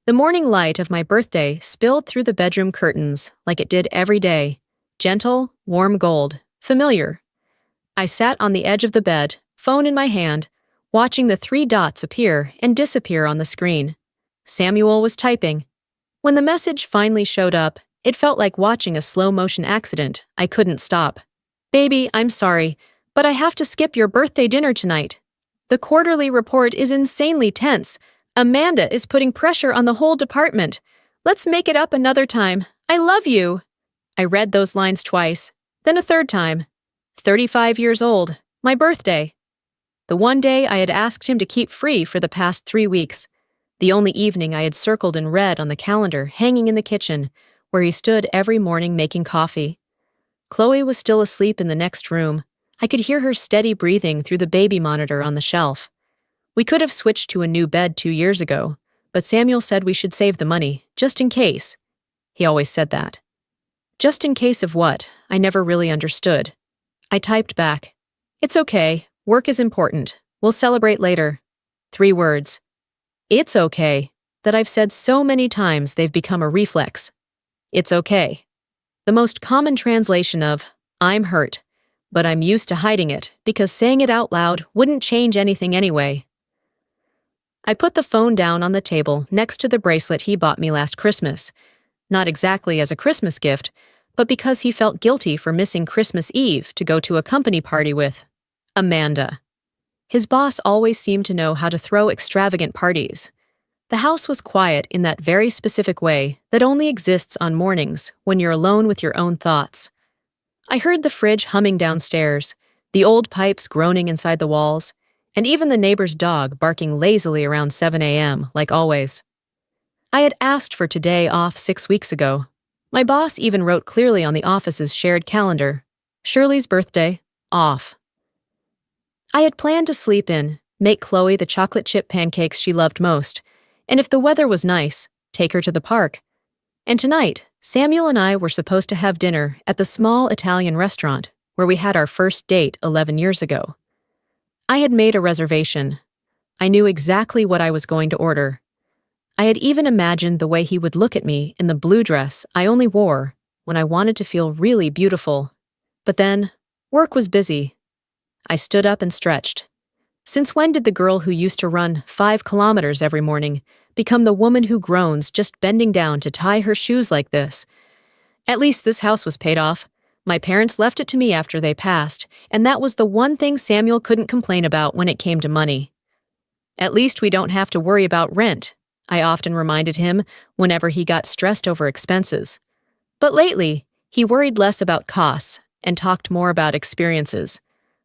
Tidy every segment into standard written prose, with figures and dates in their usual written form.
The morning light of my birthday spilled through the bedroom curtains like it did every day. Gentle, warm gold, familiar. I sat on the edge of the bed, phone in my hand, watching the 3 dots appear and disappear on the screen. Samuel was typing. When the message finally showed up, it felt like watching a slow-motion accident. I couldn't stop. "Baby, I'm sorry, but I have to skip your birthday dinner tonight. The quarterly report is insanely tense. Amanda is putting pressure on the whole department. Let's make it up another time. I love you." I read those lines twice, then a third time. 35 years old, my birthday. The one day I had asked him to keep free for the past 3 weeks. The only evening I had circled in red on the calendar hanging in the kitchen, where he stood every morning making coffee. Chloe was still asleep in the next room. I could hear her steady breathing through the baby monitor on the shelf. We could have switched to a new bed 2 years ago, but Samuel said we should save the money, just in case. He always said that. Just in case of what, I never really understood. I typed back, "It's okay, work is important, we'll celebrate later." 3 words. "It's okay," that I've said so many times they've become a reflex. It's okay. The most common translation of, "I'm hurt, but I'm used to hiding it because saying it out loud wouldn't change anything anyway." I put the phone down on the table next to the bracelet he bought me last Christmas. Not exactly as a Christmas gift, but because he felt guilty for missing Christmas Eve to go to a company party with Amanda. His boss always seemed to know how to throw extravagant parties. The house was quiet in that very specific way that only exists on mornings when you're alone with your own thoughts. I heard the fridge humming downstairs, the old pipes groaning inside the walls, and even the neighbor's dog barking lazily around 7 a.m., like always. I had asked for today off 6 weeks ago. My boss even wrote clearly on the office's shared calendar, "Shirley's birthday, off." I had planned to sleep in, make Chloe the chocolate chip pancakes she loved most, and if the weather was nice, take her to the park. And tonight, Samuel and I were supposed to have dinner at the small Italian restaurant where we had our first date 11 years ago. I had made a reservation. I knew exactly what I was going to order. I had even imagined the way he would look at me in the blue dress I only wore when I wanted to feel really beautiful. But then, work was busy. I stood up and stretched. Since when did the girl who used to run 5 kilometers every morning become the woman who groans just bending down to tie her shoes like this? At least this house was paid off. My parents left it to me after they passed, and that was the one thing Samuel couldn't complain about when it came to money. "At least we don't have to worry about rent," I often reminded him whenever he got stressed over expenses. But lately, he worried less about costs and talked more about experiences,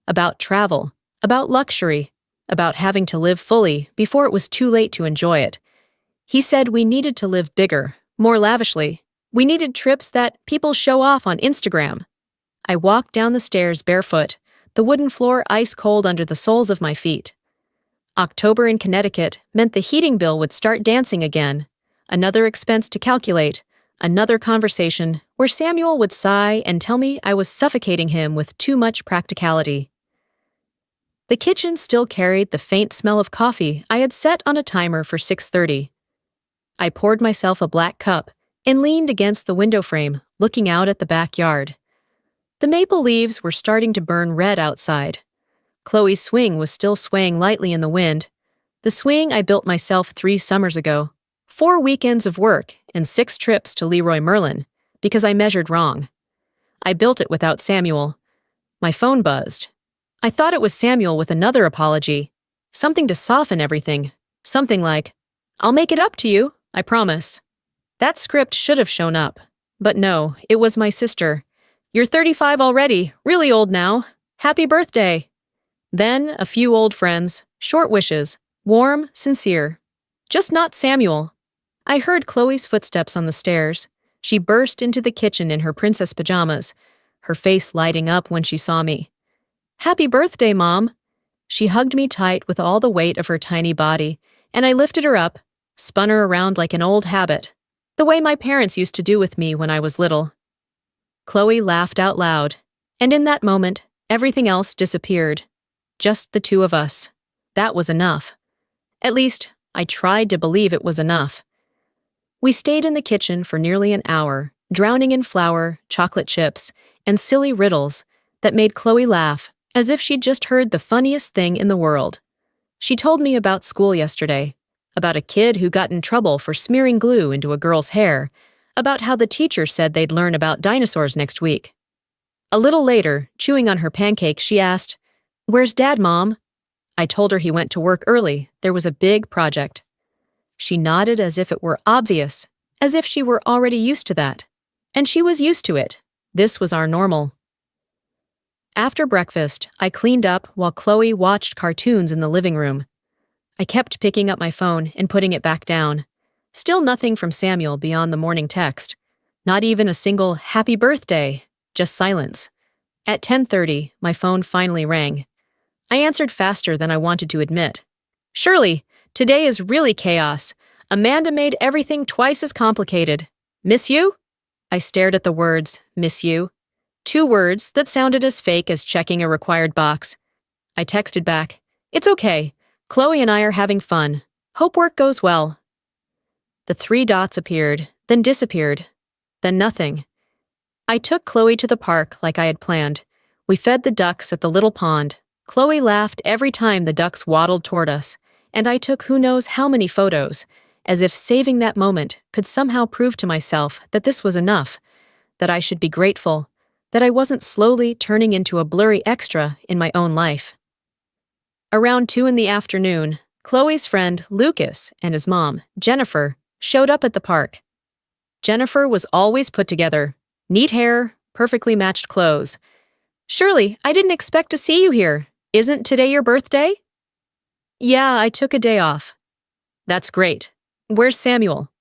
about travel, about luxury, about having to live fully before it was too late to enjoy it. He said we needed to live bigger, more lavishly. We needed trips that people show off on Instagram. I walked down the stairs barefoot, the wooden floor ice cold under the soles of my feet. October in Connecticut meant the heating bill would start dancing again. Another expense to calculate, another conversation where Samuel would sigh and tell me I was suffocating him with too much practicality. The kitchen still carried the faint smell of coffee I had set on a timer for 6:30. I poured myself a black cup and leaned against the window frame, looking out at the backyard. The maple leaves were starting to burn red outside. Chloe's swing was still swaying lightly in the wind. The swing I built myself 3 summers ago. 4 weekends of work and 6 trips to Leroy Merlin, because I measured wrong. I built it without Samuel. My phone buzzed. I thought it was Samuel with another apology. Something to soften everything. Something like, "I'll make it up to you, I promise." That script should have shown up. But no, it was my sister. "You're 35 already, really old now. Happy birthday." Then a few old friends, short wishes, warm, sincere. Just not Samuel. I heard Chloe's footsteps on the stairs. She burst into the kitchen in her princess pajamas, her face lighting up when she saw me. "Happy birthday, Mom." She hugged me tight with all the weight of her tiny body, and I lifted her up, spun her around like an old habit, the way my parents used to do with me when I was little. Chloe laughed out loud, and in that moment, everything else disappeared. Just the 2 of us. That was enough. At least, I tried to believe it was enough. We stayed in the kitchen for nearly an hour, drowning in flour, chocolate chips, and silly riddles that made Chloe laugh as if she'd just heard the funniest thing in the world. She told me about school yesterday, about a kid who got in trouble for smearing glue into a girl's hair, about how the teacher said they'd learn about dinosaurs next week. A little later, chewing on her pancake, she asked, "Where's Dad, Mom?" I told her he went to work early. There was a big project. She nodded as if it were obvious, as if she were already used to that. And she was used to it. This was our normal. After breakfast, I cleaned up while Chloe watched cartoons in the living room. I kept picking up my phone and putting it back down. Still nothing from Samuel beyond the morning text. Not even a single happy birthday, just silence. At 10:30, my phone finally rang. I answered faster than I wanted to admit. "Shirley, today is really chaos. Amanda made everything twice as complicated. Miss you?" I stared at the words, "miss you." 2 words that sounded as fake as checking a required box. I texted back, "It's okay. Chloe and I are having fun. Hope work goes well." The 3 dots appeared, then disappeared, then nothing. I took Chloe to the park like I had planned. We fed the ducks at the little pond. Chloe laughed every time the ducks waddled toward us, and I took who knows how many photos, as if saving that moment could somehow prove to myself that this was enough, that I should be grateful, that I wasn't slowly turning into a blurry extra in my own life. Around 2 in the afternoon, Chloe's friend Lucas and his mom, Jennifer, showed up at the park. Jennifer was always put together. Neat hair, perfectly matched clothes. "Shirley, I didn't expect to see you here. Isn't today your birthday?" "Yeah, I took a day off." "That's great. Where's Samuel?"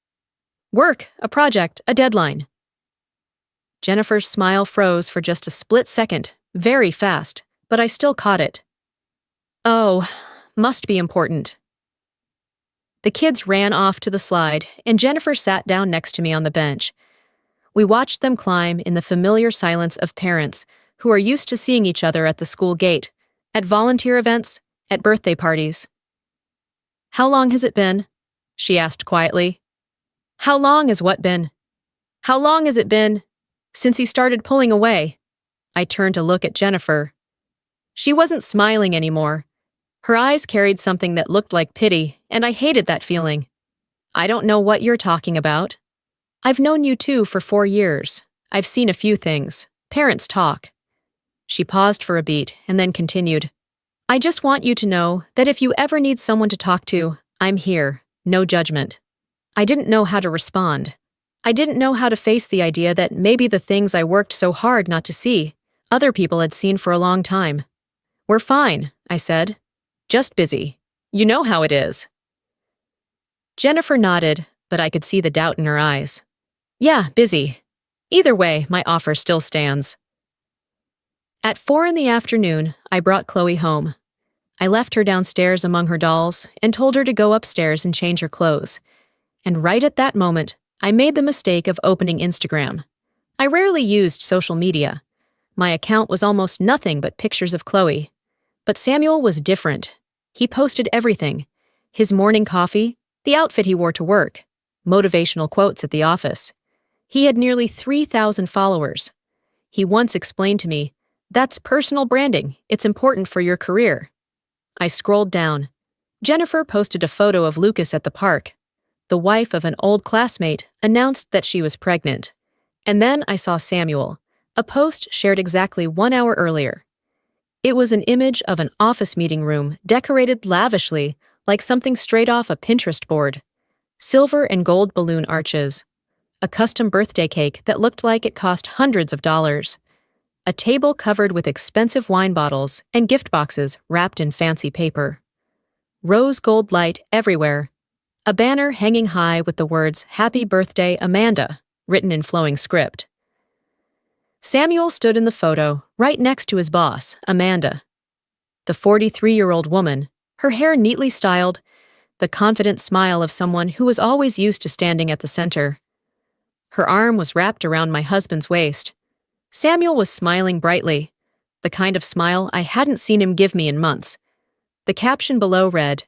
"Work, a project, a deadline." Jennifer's smile froze for just a split second, very fast, but I still caught it. "Oh, must be important." The kids ran off to the slide, and Jennifer sat down next to me on the bench. We watched them climb in the familiar silence of parents who are used to seeing each other at the school gate, at volunteer events, at birthday parties. "How long has it been?" she asked quietly. "How long has what been? How long has it been since he started pulling away?" I turned to look at Jennifer. She wasn't smiling anymore. Her eyes carried something that looked like pity, and I hated that feeling. "I don't know what you're talking about. I've known you two for 4 years. I've seen a few things. Parents talk." She paused for a beat and then continued. "I just want you to know that if you ever need someone to talk to, I'm here, no judgment." I didn't know how to respond. I didn't know how to face the idea that maybe the things I worked so hard not to see, other people had seen for a long time. "We're fine," I said. "Just busy. You know how it is." Jennifer nodded, but I could see the doubt in her eyes. "Yeah, busy. Either way, my offer still stands." At 4 in the afternoon, I brought Chloe home. I left her downstairs among her dolls and told her to go upstairs and change her clothes. And right at that moment, I made the mistake of opening Instagram. I rarely used social media. My account was almost nothing but pictures of Chloe. But Samuel was different. He posted everything. His morning coffee, the outfit he wore to work, motivational quotes at the office. He had nearly 3,000 followers. He once explained to me, "That's personal branding. It's important for your career." I scrolled down. Jennifer posted a photo of Lucas at the park. The wife of an old classmate announced that she was pregnant. And then I saw Samuel, a post shared exactly 1 hour earlier. It was an image of an office meeting room decorated lavishly, like something straight off a Pinterest board. Silver and gold balloon arches. A custom birthday cake that looked like it cost hundreds of dollars. A table covered with expensive wine bottles and gift boxes wrapped in fancy paper. Rose gold light everywhere. A banner hanging high with the words, "Happy Birthday, Amanda," written in flowing script. Samuel stood in the photo, right next to his boss, Amanda. The 43-year-old woman, her hair neatly styled, the confident smile of someone who was always used to standing at the center. Her arm was wrapped around my husband's waist. Samuel was smiling brightly, the kind of smile I hadn't seen him give me in months. The caption below read,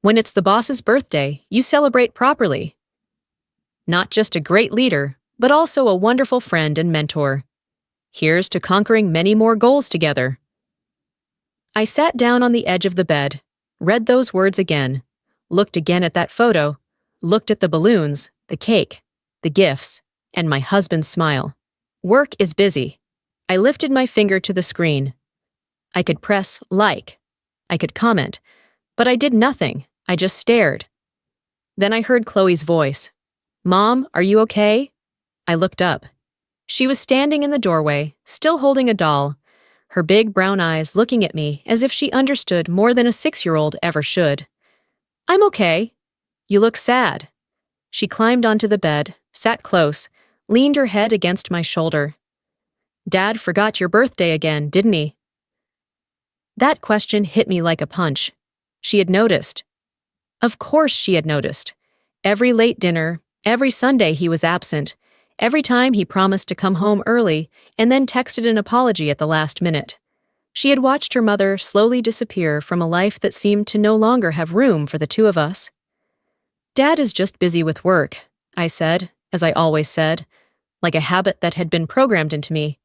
"When it's the boss's birthday, you celebrate properly." Not just a great leader, but also a wonderful friend and mentor. Here's to conquering many more goals together. I sat down on the edge of the bed, read those words again, looked again at that photo, looked at the balloons, the cake, the gifts, and my husband's smile. Work is busy. I lifted my finger to the screen. I could press like. I could comment, but I did nothing. I just stared. Then I heard Chloe's voice. "Mom, are you okay?" I looked up. She was standing in the doorway, still holding a doll, her big brown eyes looking at me as if she understood more than a 6-year-old ever should. "I'm okay." "You look sad." She climbed onto the bed, sat close, leaned her head against my shoulder. "Dad forgot your birthday again, didn't he?" That question hit me like a punch. She had noticed. Of course she had noticed. Every late dinner, every Sunday he was absent, every time he promised to come home early and then texted an apology at the last minute. She had watched her mother slowly disappear from a life that seemed to no longer have room for the two of us. "Dad is just busy with work," I said, as I always said, like a habit that had been programmed into me.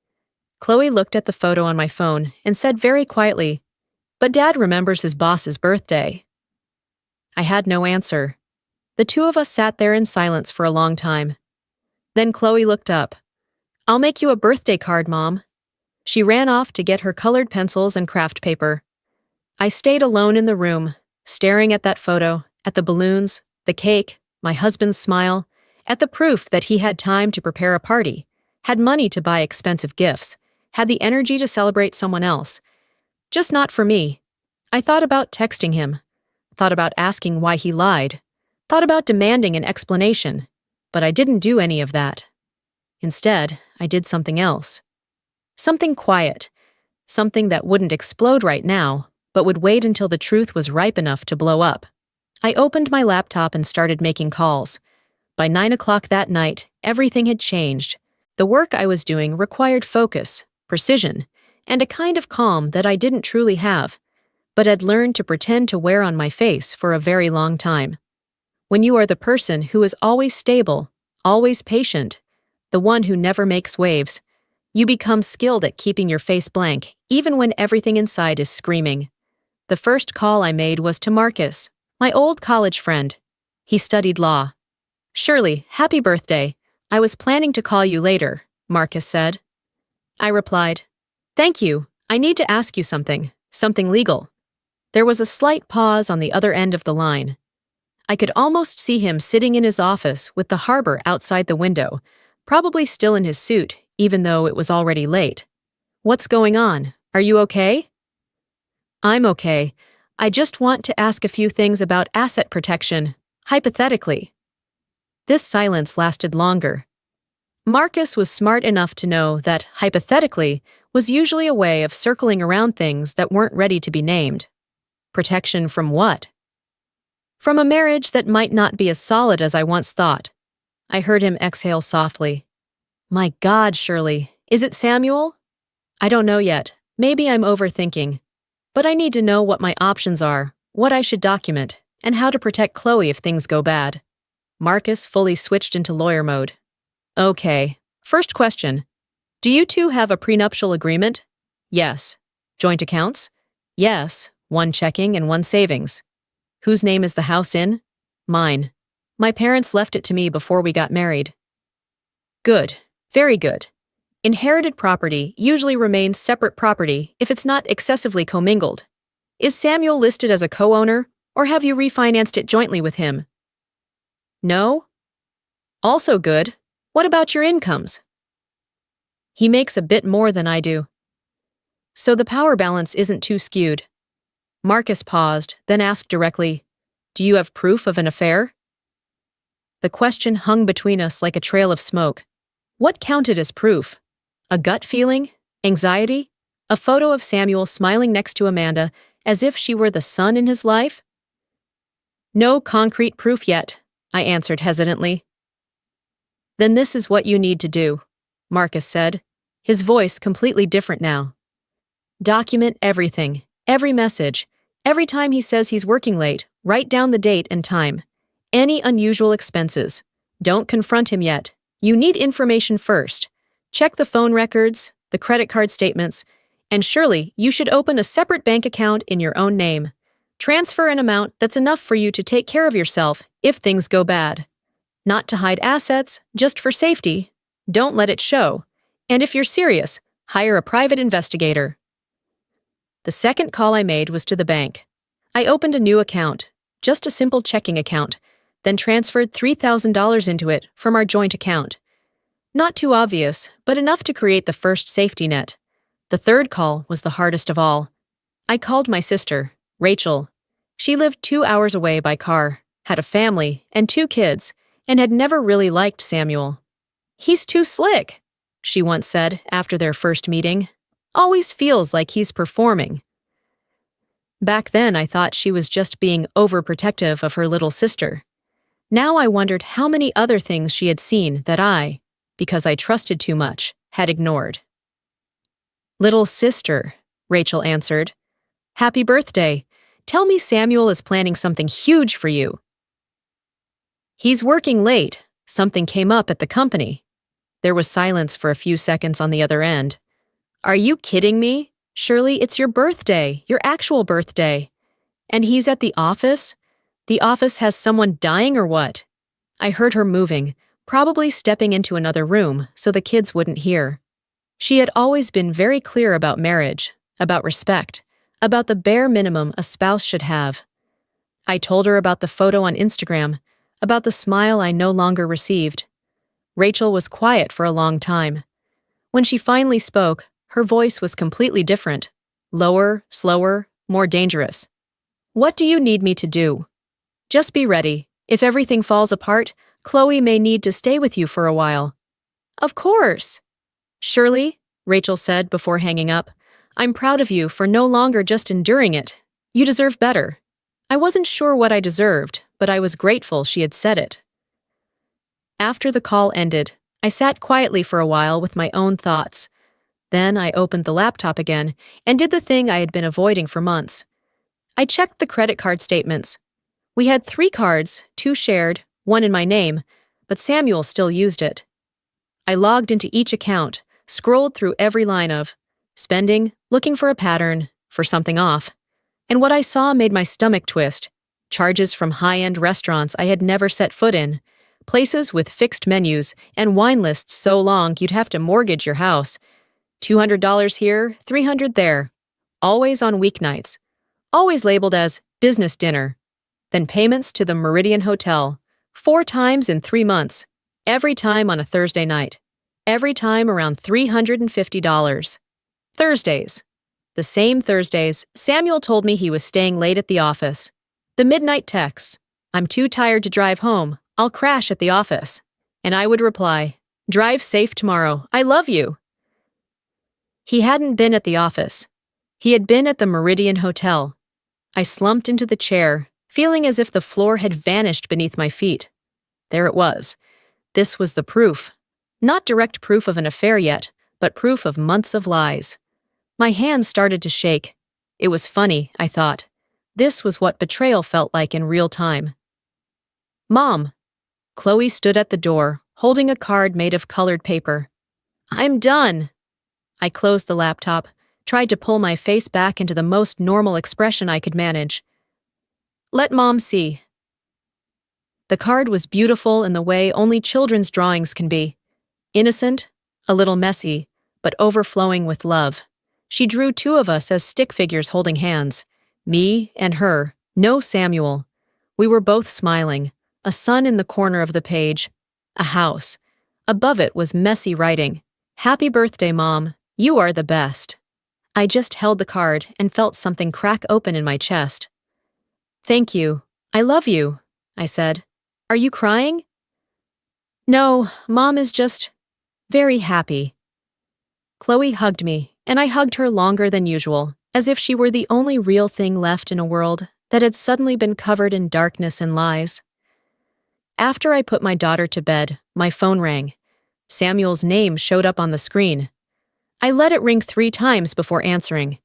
Chloe looked at the photo on my phone and said very quietly, "But Dad remembers his boss's birthday." I had no answer. The two of us sat there in silence for a long time. Then Chloe looked up. "I'll make you a birthday card, Mom." She ran off to get her colored pencils and craft paper. I stayed alone in the room, staring at that photo, at the balloons, the cake, my husband's smile, at the proof that he had time to prepare a party, had money to buy expensive gifts, had the energy to celebrate someone else. Just not for me. I thought about texting him, thought about asking why he lied, thought about demanding an explanation, but I didn't do any of that. Instead, I did something else. Something quiet, something that wouldn't explode right now, but would wait until the truth was ripe enough to blow up. I opened my laptop and started making calls. By 9 o'clock that night, everything had changed. The work I was doing required focus, precision, and a kind of calm that I didn't truly have, but had learned to pretend to wear on my face for a very long time. When you are the person who is always stable, always patient, the one who never makes waves, you become skilled at keeping your face blank, even when everything inside is screaming. The first call I made was to Marcus, my old college friend. He studied law. "Shirley, happy birthday. I was planning to call you later," Marcus said. I replied, "Thank you. I need to ask you something legal." There was a slight pause on the other end of the line. I could almost see him sitting in his office with the harbor outside the window, probably still in his suit, even though it was already late. "What's going on? Are you okay?" "I'm okay. I just want to ask a few things about asset protection, hypothetically." This silence lasted longer. Marcus was smart enough to know that hypothetically was usually a way of circling around things that weren't ready to be named. Protection from what? From a marriage that might not be as solid as I once thought. I heard him exhale softly. "My God, Shirley, is it Samuel?" "I don't know yet. Maybe I'm overthinking. But I need to know what my options are, what I should document, and how to protect Chloe if things go bad." Marcus fully switched into lawyer mode. "Okay. First question. Do you two have a prenuptial agreement?" "Yes." "Joint accounts?" "Yes. One checking and one savings." "Whose name is the house in?" "Mine. My parents left it to me before we got married." "Good. Very good. Inherited property usually remains separate property if it's not excessively commingled. Is Samuel listed as a co-owner, or have you refinanced it jointly with him?" "No." "Also good. What about your incomes?" "He makes a bit more than I do." "So the power balance isn't too skewed." Marcus paused, then asked directly, "Do you have proof of an affair?" The question hung between us like a trail of smoke. What counted as proof? A gut feeling? Anxiety? A photo of Samuel smiling next to Amanda as if she were the sun in his life? "No concrete proof yet," I answered hesitantly. "Then this is what you need to do," Marcus said, his voice completely different now. "Document everything, every message. Every time he says he's working late, write down the date and time. Any unusual expenses. Don't confront him yet. You need information first. Check the phone records, the credit card statements, and surely you should open a separate bank account in your own name. Transfer an amount that's enough for you to take care of yourself if things go bad. Not to hide assets, just for safety. Don't let it show. And if you're serious, hire a private investigator. The second call I made was to the bank. I opened a new account, just a simple checking account, then transferred $3,000 into it from our joint account. Not too obvious, but enough to create the first safety net. The third call was the hardest of all. I called my sister, Rachel. She lived 2 hours away by car, had a family and 2 kids, and had never really liked Samuel. "He's too slick," she once said after their first meeting. "Always feels like he's performing." Back then, I thought she was just being overprotective of her little sister. Now I wondered how many other things she had seen that I, because I trusted too much, had ignored. "Little sister," Rachel answered. "Happy birthday. Tell me Samuel is planning something huge for you." "He's working late. Something came up at the company." There was silence for a few seconds on the other end. "Are you kidding me? Surely it's your birthday, your actual birthday. And he's at the office? The office has someone dying or what?" I heard her moving, probably stepping into another room so the kids wouldn't hear. She had always been very clear about marriage, about respect, about the bare minimum a spouse should have. I told her about the photo on Instagram, about the smile I no longer received. Rachel was quiet for a long time. When she finally spoke, her voice was completely different. Lower, slower, more dangerous. "What do you need me to do?" "Just be ready. If everything falls apart, Chloe may need to stay with you for a while." "Of course." "Shirley," Rachel said before hanging up, "I'm proud of you for no longer just enduring it. You deserve better." I wasn't sure what I deserved, but I was grateful she had said it. After the call ended, I sat quietly for a while with my own thoughts. Then I opened the laptop again and did the thing I had been avoiding for months. I checked the credit card statements. We had 3 cards, 2 shared, 1 in my name, but Samuel still used it. I logged into each account, scrolled through every line of spending, looking for a pattern, for something off. And what I saw made my stomach twist. Charges from high-end restaurants I had never set foot in, places with fixed menus and wine lists so long you'd have to mortgage your house. $200 here, $300 there. Always on weeknights. Always labeled as business dinner. Then payments to the Meridian Hotel, 4 times in 3 months. Every time on a Thursday night. Every time around $350. Thursdays. The same Thursdays, Samuel told me he was staying late at the office. The midnight texts, "I'm too tired to drive home. I'll crash at the office." And I would reply, "Drive safe tomorrow. I love you." He hadn't been at the office. He had been at the Meridian Hotel. I slumped into the chair, feeling as if the floor had vanished beneath my feet. There it was. This was the proof. Not direct proof of an affair yet, but proof of months of lies. My hands started to shake. It was funny, I thought. This was what betrayal felt like in real time. "Mom." Chloe stood at the door, holding a card made of colored paper. "I'm done." I closed the laptop, tried to pull my face back into the most normal expression I could manage. "Let Mom see." The card was beautiful in the way only children's drawings can be. Innocent, a little messy, but overflowing with love. She drew 2 of us as stick figures holding hands. Me and her, no Samuel. We were both smiling, a sun in the corner of the page, a house. Above it was messy writing, "Happy birthday, Mom. You are the best." I just held the card and felt something crack open in my chest. "Thank you. I love you," I said. "Are you crying?" "No, Mom is just very happy." Chloe hugged me, and I hugged her longer than usual, as if she were the only real thing left in a world that had suddenly been covered in darkness and lies. After I put my daughter to bed, my phone rang. Samuel's name showed up on the screen. I let it ring 3 times before answering.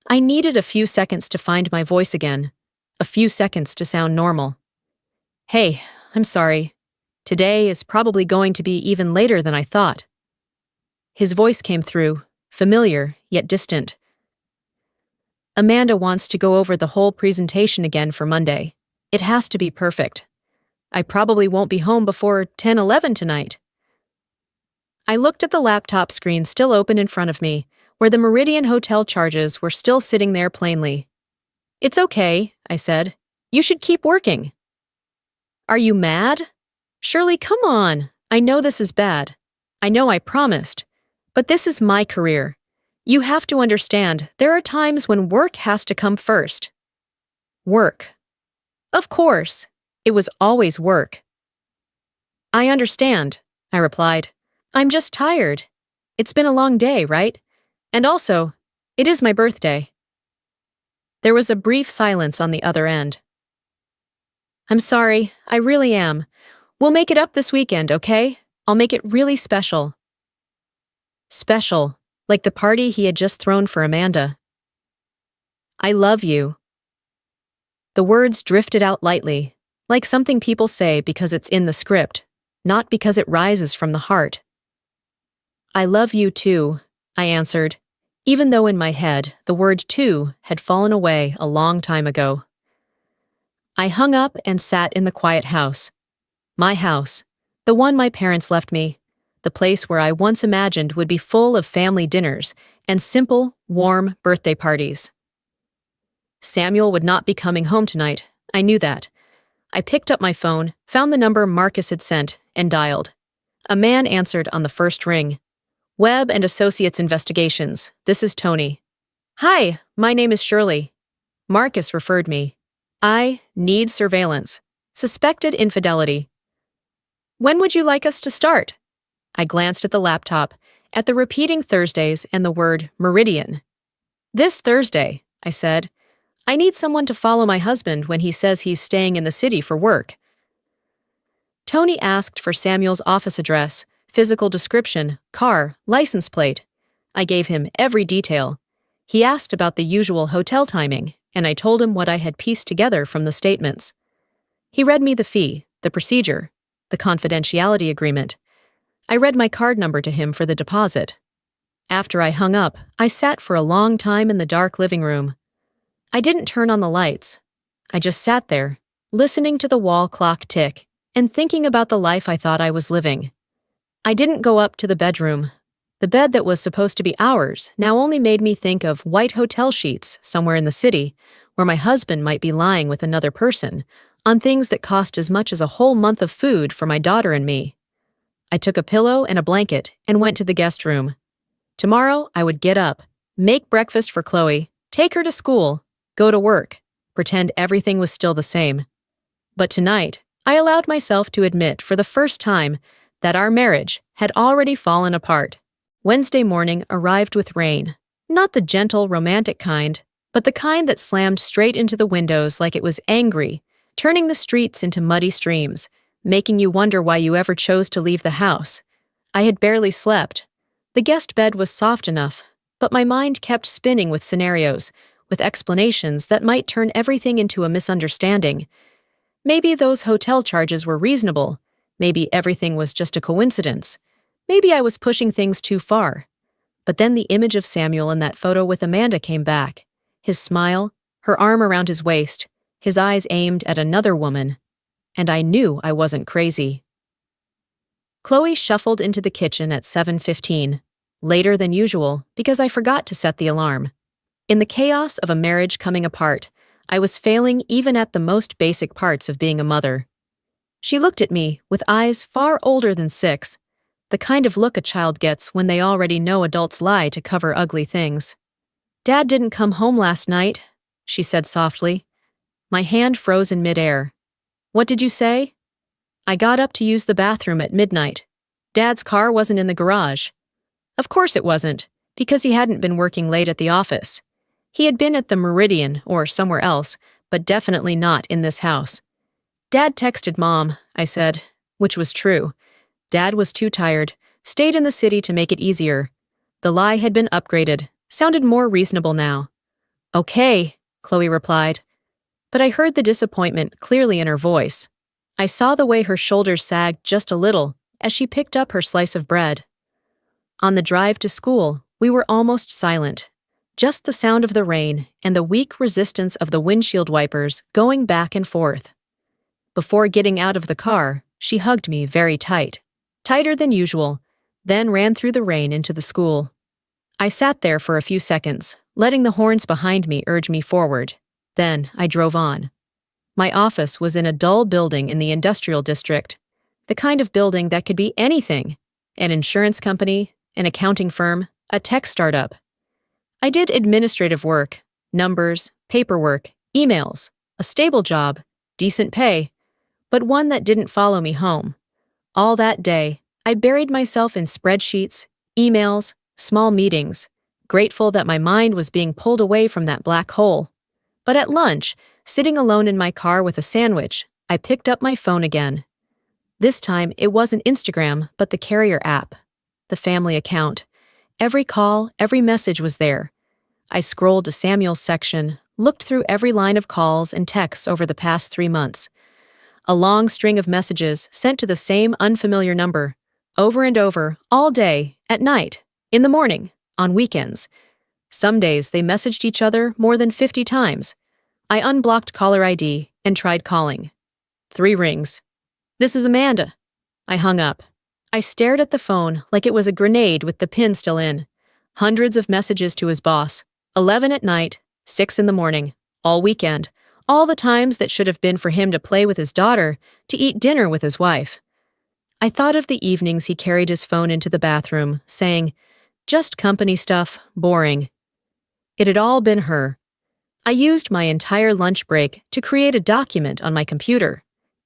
I needed a few seconds to find my voice again, a few seconds to sound normal. "Hey, I'm sorry. Today is probably going to be even later than I thought. His voice came through, familiar yet distant. Amanda wants to go over the whole presentation again for Monday. It has to be perfect. I probably won't be home before 10:11 tonight. I looked at the laptop screen still open in front of me, where the Meridian Hotel charges were still sitting there plainly. It's okay, I said. You should keep working. Are you mad? Shirley, come on. I know this is bad. I know I promised. But this is my career. You have to understand, there are times when work has to come first. Work. Of course. It was always work. I understand, I replied. I'm just tired. It's been a long day, right? And also, it is my birthday. There was a brief silence on the other end. I'm sorry, I really am. We'll make it up this weekend, okay? I'll make it really special. Special, like the party he had just thrown for Amanda. I love you. The words drifted out lightly, like something people say because it's in the script, not because it rises from the heart. I love you too, I answered, even though in my head the word too had fallen away a long time ago. I hung up and sat in the quiet house. My house, the one my parents left me, the place where I once imagined would be full of family dinners and simple, warm birthday parties. Samuel would not be coming home tonight, I knew that. I picked up my phone, found the number Marcus had sent, and dialed. A man answered on the first ring. Webb and Associates Investigations, this is Tony. Hi, my name is Shirley. Marcus referred me. I need surveillance. Suspected infidelity. When would you like us to start? I glanced at the laptop, at the repeating Thursdays and the word Meridian. This Thursday, I said. I need someone to follow my husband when he says he's staying in the city for work. Tony asked for Samuel's office address, physical description, car, license plate. I gave him every detail. He asked about the usual hotel timing, and I told him what I had pieced together from the statements. He read me the fee, the procedure, the confidentiality agreement. I read my card number to him for the deposit. After I hung up, I sat for a long time in the dark living room. I didn't turn on the lights. I just sat there, listening to the wall clock tick and thinking about the life I thought I was living. I didn't go up to the bedroom. The bed that was supposed to be ours now only made me think of white hotel sheets somewhere in the city where my husband might be lying with another person on things that cost as much as a whole month of food for my daughter and me. I took a pillow and a blanket and went to the guest room. Tomorrow, I would get up, make breakfast for Chloe, take her to school, go to work, pretend everything was still the same. But tonight, I allowed myself to admit for the first time that our marriage had already fallen apart. Wednesday morning arrived with rain, not the gentle, romantic kind, but the kind that slammed straight into the windows like it was angry, turning the streets into muddy streams, making you wonder why you ever chose to leave the house. I had barely slept. The guest bed was soft enough, but my mind kept spinning with scenarios, with explanations that might turn everything into a misunderstanding. Maybe those hotel charges were reasonable. Maybe everything was just a coincidence. Maybe I was pushing things too far. But then the image of Samuel in that photo with Amanda came back. His smile, her arm around his waist, his eyes aimed at another woman. And I knew I wasn't crazy. Chloe shuffled into the kitchen at 7:15, later than usual because I forgot to set the alarm. In the chaos of a marriage coming apart, I was failing even at the most basic parts of being a mother. She looked at me with eyes far older than 6, the kind of look a child gets when they already know adults lie to cover ugly things. Dad didn't come home last night, she said softly. My hand froze in midair. What did you say? I got up to use the bathroom at midnight. Dad's car wasn't in the garage. Of course it wasn't, because he hadn't been working late at the office. He had been at the Meridian or somewhere else, but definitely not in this house. Dad texted Mom, I said, which was true. Dad was too tired, stayed in the city to make it easier. The lie had been upgraded, sounded more reasonable now. Okay, Chloe replied. But I heard the disappointment clearly in her voice. I saw the way her shoulders sagged just a little as she picked up her slice of bread. On the drive to school, we were almost silent. Just the sound of the rain and the weak resistance of the windshield wipers going back and forth. Before getting out of the car, she hugged me very tight, tighter than usual, then ran through the rain into the school. I sat there for a few seconds, letting the horns behind me urge me forward. Then I drove on. My office was in a dull building in the industrial district, the kind of building that could be anything: an insurance company, an accounting firm, a tech startup. I did administrative work, numbers, paperwork, emails, a stable job, decent pay, but one that didn't follow me home. All that day, I buried myself in spreadsheets, emails, small meetings, grateful that my mind was being pulled away from that black hole. But at lunch, sitting alone in my car with a sandwich, I picked up my phone again. This time, it wasn't Instagram, but the Carrier app, the family account. Every call, every message was there. I scrolled to Samuel's section, looked through every line of calls and texts over the past 3 months. A long string of messages sent to the same unfamiliar number, over and over, all day, at night, in the morning, on weekends. Some days they messaged each other more than 50 times. I unblocked caller ID and tried calling. 3 rings. "This is Amanda." I hung up. I stared at the phone like it was a grenade with the pin still in. Hundreds of messages to his boss. 11 at night, 6 in the morning, all weekend. All the times that should have been for him to play with his daughter, to eat dinner with his wife. I thought of the evenings he carried his phone into the bathroom, saying, "Just company stuff, boring." It had all been her. I used my entire lunch break to create a document on my computer.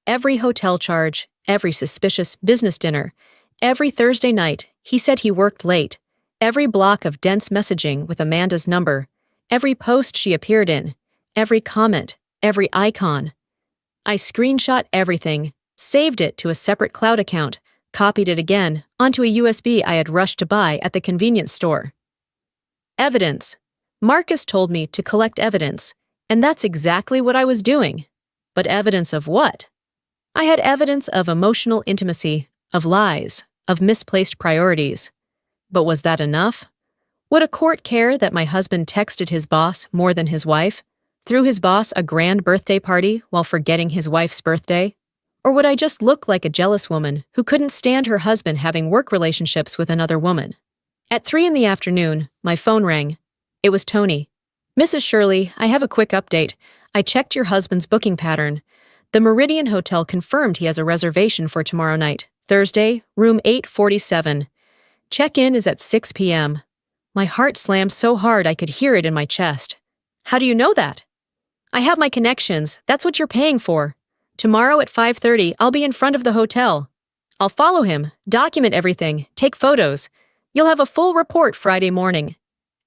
Every hotel charge, every suspicious business dinner, every Thursday night he said he worked late, every block of dense messaging with Amanda's number, every post she appeared in, every comment, every icon. I screenshot everything, saved it to a separate cloud account, copied it again onto a USB I had rushed to buy at the convenience store. Evidence. Marcus told me to collect evidence, and that's exactly what I was doing. But evidence of what? I had evidence of emotional intimacy, of lies, of misplaced priorities. But was that enough? Would a court care that my husband texted his boss more than his wife, threw his boss a grand birthday party while forgetting his wife's birthday? Or would I just look like a jealous woman who couldn't stand her husband having work relationships with another woman? At 3 in the afternoon, my phone rang. It was Tony. "Mrs. Shirley, I have a quick update. I checked your husband's booking pattern. The Meridian Hotel confirmed he has a reservation for tomorrow night, Thursday, room 847. Check-in is at 6 p.m. My heart slammed so hard I could hear it in my chest. "How do you know that?" "I have my connections. That's what you're paying for. Tomorrow at 5:30, I'll be in front of the hotel. I'll follow him, document everything, take photos. You'll have a full report Friday morning."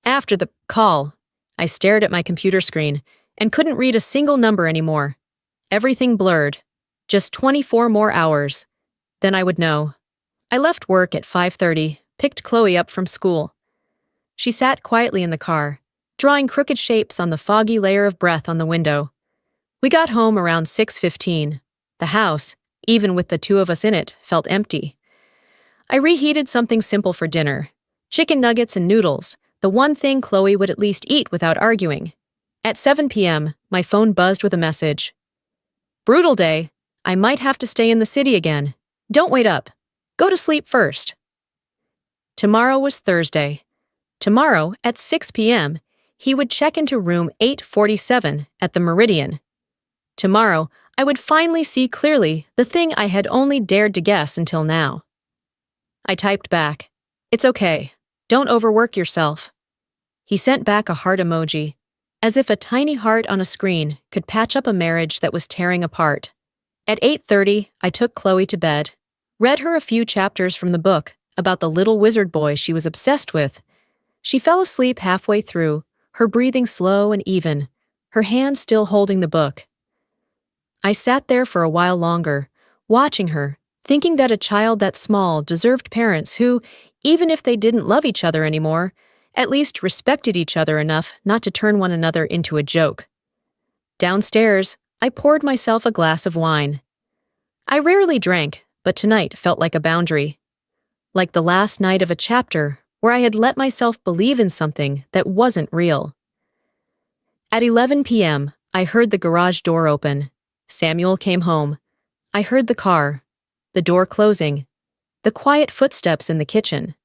After the call, I stared at my computer screen and couldn't read a single number anymore. Everything blurred. Just 24 more hours. Then I would know. I left work at 5:30, picked Chloe up from school. She sat quietly in the car, drawing crooked shapes on the foggy layer of breath on the window. We got home around 6:15. The house, even with the 2 of us in it, felt empty. I reheated something simple for dinner. Chicken nuggets and noodles, the one thing Chloe would at least eat without arguing. At 7 p.m., my phone buzzed with a message. "Brutal day. I might have to stay in the city again. Don't wait up. Go to sleep first." Tomorrow was Thursday. Tomorrow, at 6 p.m., he would check into room 847 at the Meridian. Tomorrow, I would finally see clearly the thing I had only dared to guess until now. I typed back, "It's okay. Don't overwork yourself." He sent back a heart emoji, as if a tiny heart on a screen could patch up a marriage that was tearing apart. At 8:30, I took Chloe to bed, read her a few chapters from the book about the little wizard boy she was obsessed with. She fell asleep halfway through, her breathing slow and even, her hand still holding the book. I sat there for a while longer, watching her, thinking that a child that small deserved parents who, even if they didn't love each other anymore, at least respected each other enough not to turn one another into a joke. Downstairs, I poured myself a glass of wine. I rarely drank, but tonight felt like a boundary. Like the last night of a chapter where I had let myself believe in something that wasn't real. At 11 p.m., I heard the garage door open. Samuel came home. I heard the car, the door closing, the quiet footsteps in the kitchen.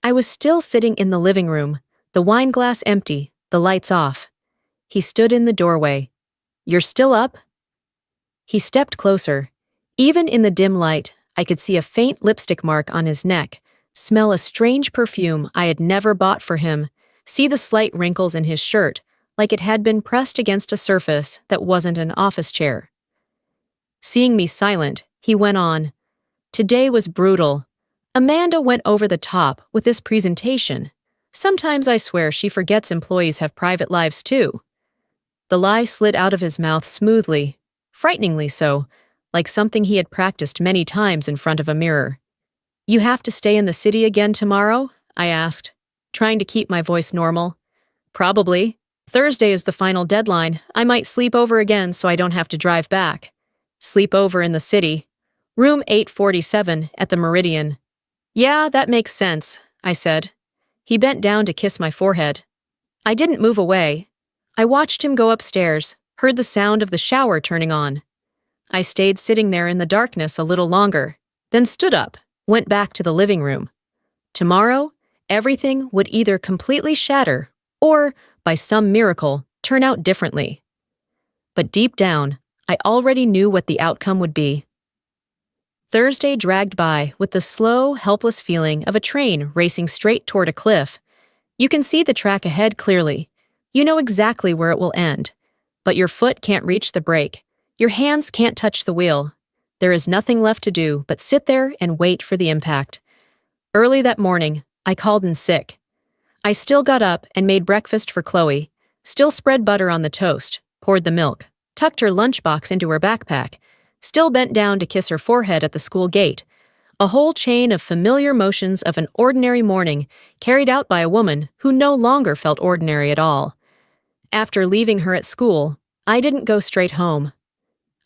I was still sitting in the living room, the wine glass empty, the lights off. He stood in the doorway. "You're still up?" He stepped closer. Even in the dim light, I could see a faint lipstick mark on his neck, smell a strange perfume I had never bought for him, see the slight wrinkles in his shirt, like it had been pressed against a surface that wasn't an office chair. Seeing me silent, he went on. "Today was brutal. Amanda went over the top with this presentation. Sometimes I swear she forgets employees have private lives too." The lie slid out of his mouth smoothly, frighteningly so, like something he had practiced many times in front of a mirror. "You have to stay in the city again tomorrow?" I asked, trying to keep my voice normal. "Probably. Thursday is the final deadline. I might sleep over again so I don't have to drive back." "Sleep over in the city. Room 847 at the Meridian." "Yeah, that makes sense," I said. He bent down to kiss my forehead. I didn't move away. I watched him go upstairs, heard the sound of the shower turning on. I stayed sitting there in the darkness a little longer, then stood up, went back to the living room. Tomorrow, everything would either completely shatter or, by some miracle, turn out differently. But deep down, I already knew what the outcome would be. Thursday dragged by with the slow, helpless feeling of a train racing straight toward a cliff. You can see the track ahead clearly. You know exactly where it will end. But your foot can't reach the brake. Your hands can't touch the wheel. There is nothing left to do but sit there and wait for the impact. Early that morning, I called in sick. I still got up and made breakfast for Chloe, still spread butter on the toast, poured the milk, tucked her lunchbox into her backpack, still bent down to kiss her forehead at the school gate. A whole chain of familiar motions of an ordinary morning carried out by a woman who no longer felt ordinary at all. After leaving her at school, I didn't go straight home.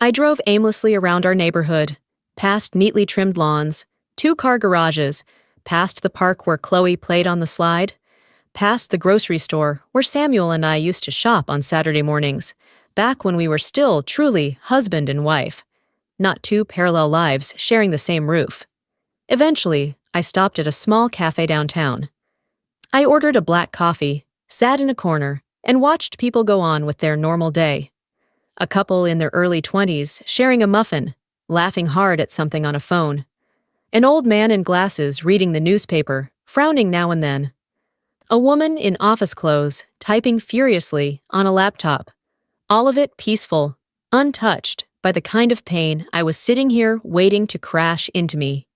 I drove aimlessly around our neighborhood, past neatly trimmed lawns, 2-car garages, past the park where Chloe played on the slide, past the grocery store where Samuel and I used to shop on Saturday mornings, back when we were still truly husband and wife, not two parallel lives sharing the same roof. Eventually, I stopped at a small cafe downtown. I ordered a black coffee, sat in a corner, and watched people go on with their normal day. A couple in their early 20s sharing a muffin, laughing hard at something on a phone. An old man in glasses reading the newspaper, frowning now and then. A woman in office clothes typing furiously on a laptop. All of it peaceful, untouched by the kind of pain I was sitting here waiting to crash into me.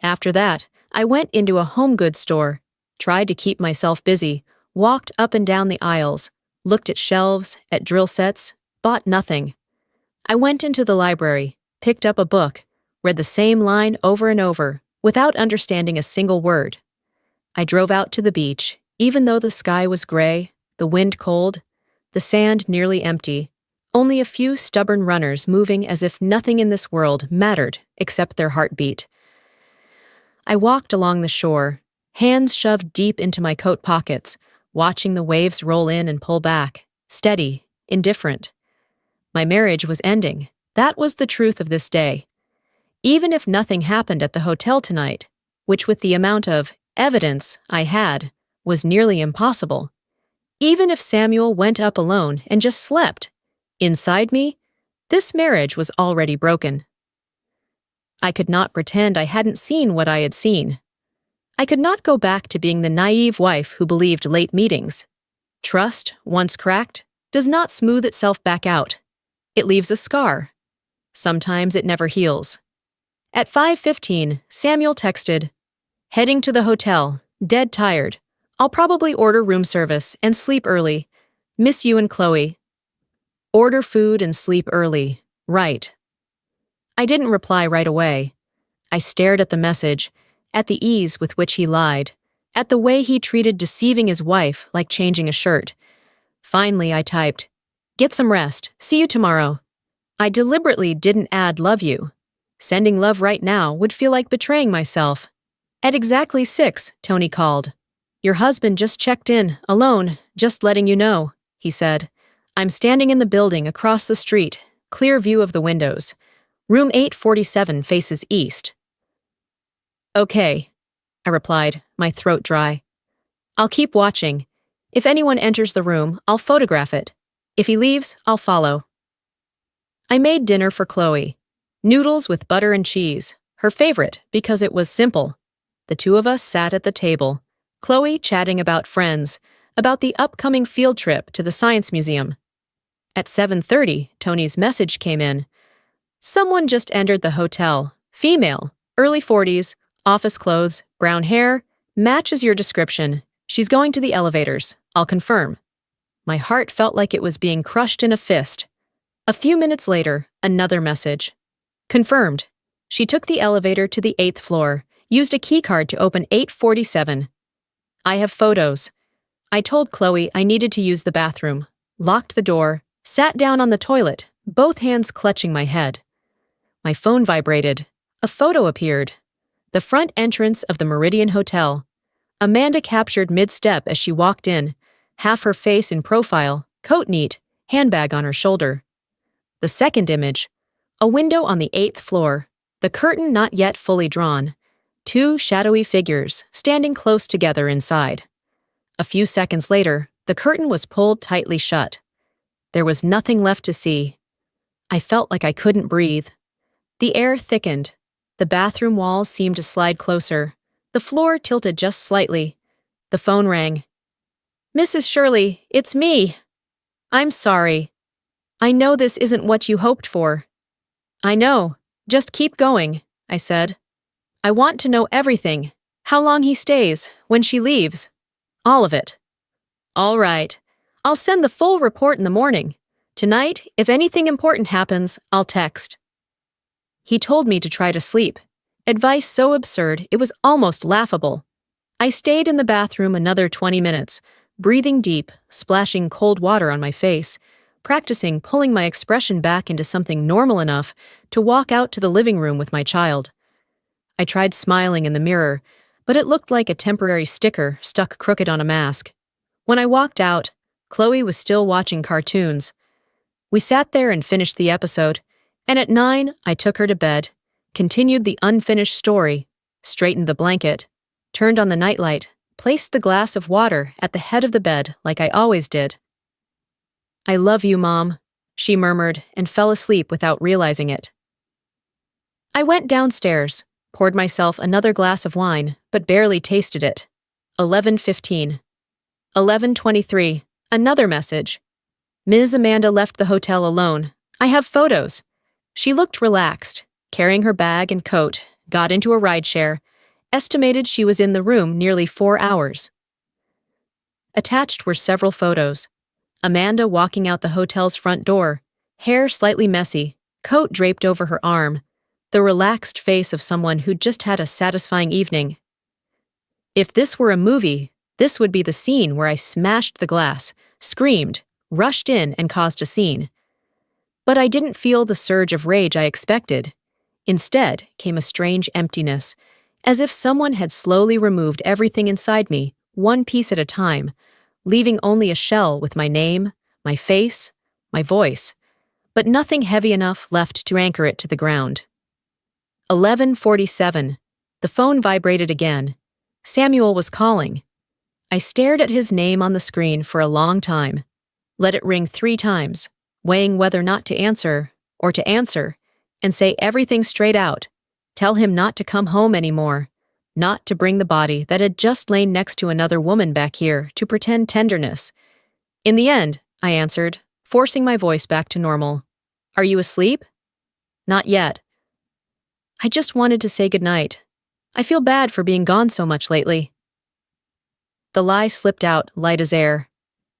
After that, I went into a home goods store, tried to keep myself busy, walked up and down the aisles, looked at shelves, at drill sets, bought nothing. I went into the library, picked up a book, read the same line over and over, without understanding a single word. I drove out to the beach, even though the sky was gray, the wind cold, the sand nearly empty, only a few stubborn runners moving as if nothing in this world mattered except their heartbeat. I walked along the shore, hands shoved deep into my coat pockets, watching the waves roll in and pull back, steady, indifferent. My marriage was ending. That was the truth of this day. Even if nothing happened at the hotel tonight, which with the amount of evidence I had was nearly impossible. Even if Samuel went up alone and just slept, inside me, this marriage was already broken. I could not pretend I hadn't seen what I had seen. I could not go back to being the naive wife who believed late meetings. Trust, once cracked, does not smooth itself back out. It leaves a scar. Sometimes it never heals. At 5:15, Samuel texted, "Heading to the hotel, dead tired. I'll probably order room service and sleep early. Miss you and Chloe." Order food and sleep early. Right. I didn't reply right away. I stared at the message, at the ease with which he lied, at the way he treated deceiving his wife like changing a shirt. Finally, I typed, "Get some rest. See you tomorrow." I deliberately didn't add love you. Sending love right now would feel like betraying myself. At exactly 6, Tony called. Your husband just checked in, alone, just letting you know, he said. I'm standing in the building across the street, clear view of the windows. Room 847 faces east. Okay, I replied, my throat dry. I'll keep watching. If anyone enters the room, I'll photograph it. If he leaves, I'll follow. I made dinner for Chloe. Noodles with butter and cheese, her favorite because it was simple. The two of us sat at the table, Chloe chatting about friends, about the upcoming field trip to the Science Museum. At 7:30, Tony's message came in. Someone just entered the hotel. Female, early 40s, office clothes, brown hair, matches your description. She's going to the elevators. I'll confirm. My heart felt like it was being crushed in a fist. A few minutes later, another message. Confirmed. She took the elevator to the 8th floor, used a keycard to open 847. I have photos. I told Chloe I needed to use the bathroom, locked the door, sat down on the toilet, both hands clutching my head. My phone vibrated. A photo appeared. The front entrance of the Meridian Hotel. Amanda captured mid-step as she walked in, half her face in profile, coat neat, handbag on her shoulder. The second image. A window on the 8th floor, the curtain not yet fully drawn. Two shadowy figures standing close together inside. A few seconds later, the curtain was pulled tightly shut. There was nothing left to see. I felt like I couldn't breathe. The air thickened. The bathroom walls seemed to slide closer. The floor tilted just slightly. The phone rang. Mrs. Shirley, it's me. I'm sorry. I know this isn't what you hoped for. I know. Just keep going, I said. I want to know everything. How long he stays, when she leaves. All of it. All right. I'll send the full report in the morning. Tonight, if anything important happens, I'll text. He told me to try to sleep. Advice so absurd, it was almost laughable. I stayed in the bathroom another 20 minutes, breathing deep, splashing cold water on my face, practicing pulling my expression back into something normal enough to walk out to the living room with my child. I tried smiling in the mirror, but it looked like a temporary sticker stuck crooked on a mask. When I walked out, Chloe was still watching cartoons. We sat there and finished the episode, and at 9, I took her to bed, continued the unfinished story, straightened the blanket, turned on the nightlight, placed the glass of water at the head of the bed like I always did. I love you, Mom, she murmured and fell asleep without realizing it. I went downstairs, poured myself another glass of wine, but barely tasted it. 11:15. 11:23. Another message. Ms. Amanda left the hotel alone. I have photos. She looked relaxed, carrying her bag and coat, got into a rideshare, estimated she was in the room nearly 4 hours. Attached were several photos. Amanda walking out the hotel's front door, hair slightly messy, coat draped over her arm, the relaxed face of someone who'd just had a satisfying evening. If this were a movie, this would be the scene where I smashed the glass, screamed, rushed in, and caused a scene. But I didn't feel the surge of rage I expected. Instead came a strange emptiness, as if someone had slowly removed everything inside me, one piece at a time, leaving only a shell with my name, my face, my voice, but nothing heavy enough left to anchor it to the ground. 11:47. The phone vibrated again. Samuel was calling. I stared at his name on the screen for a long time, let it ring 3 times, weighing whether not to answer, or to answer, and say everything straight out, tell him not to come home anymore, not to bring the body that had just lain next to another woman back here to pretend tenderness. In the end, I answered, forcing my voice back to normal. Are you asleep? Not yet. I just wanted to say goodnight. I feel bad for being gone so much lately. The lie slipped out light as air,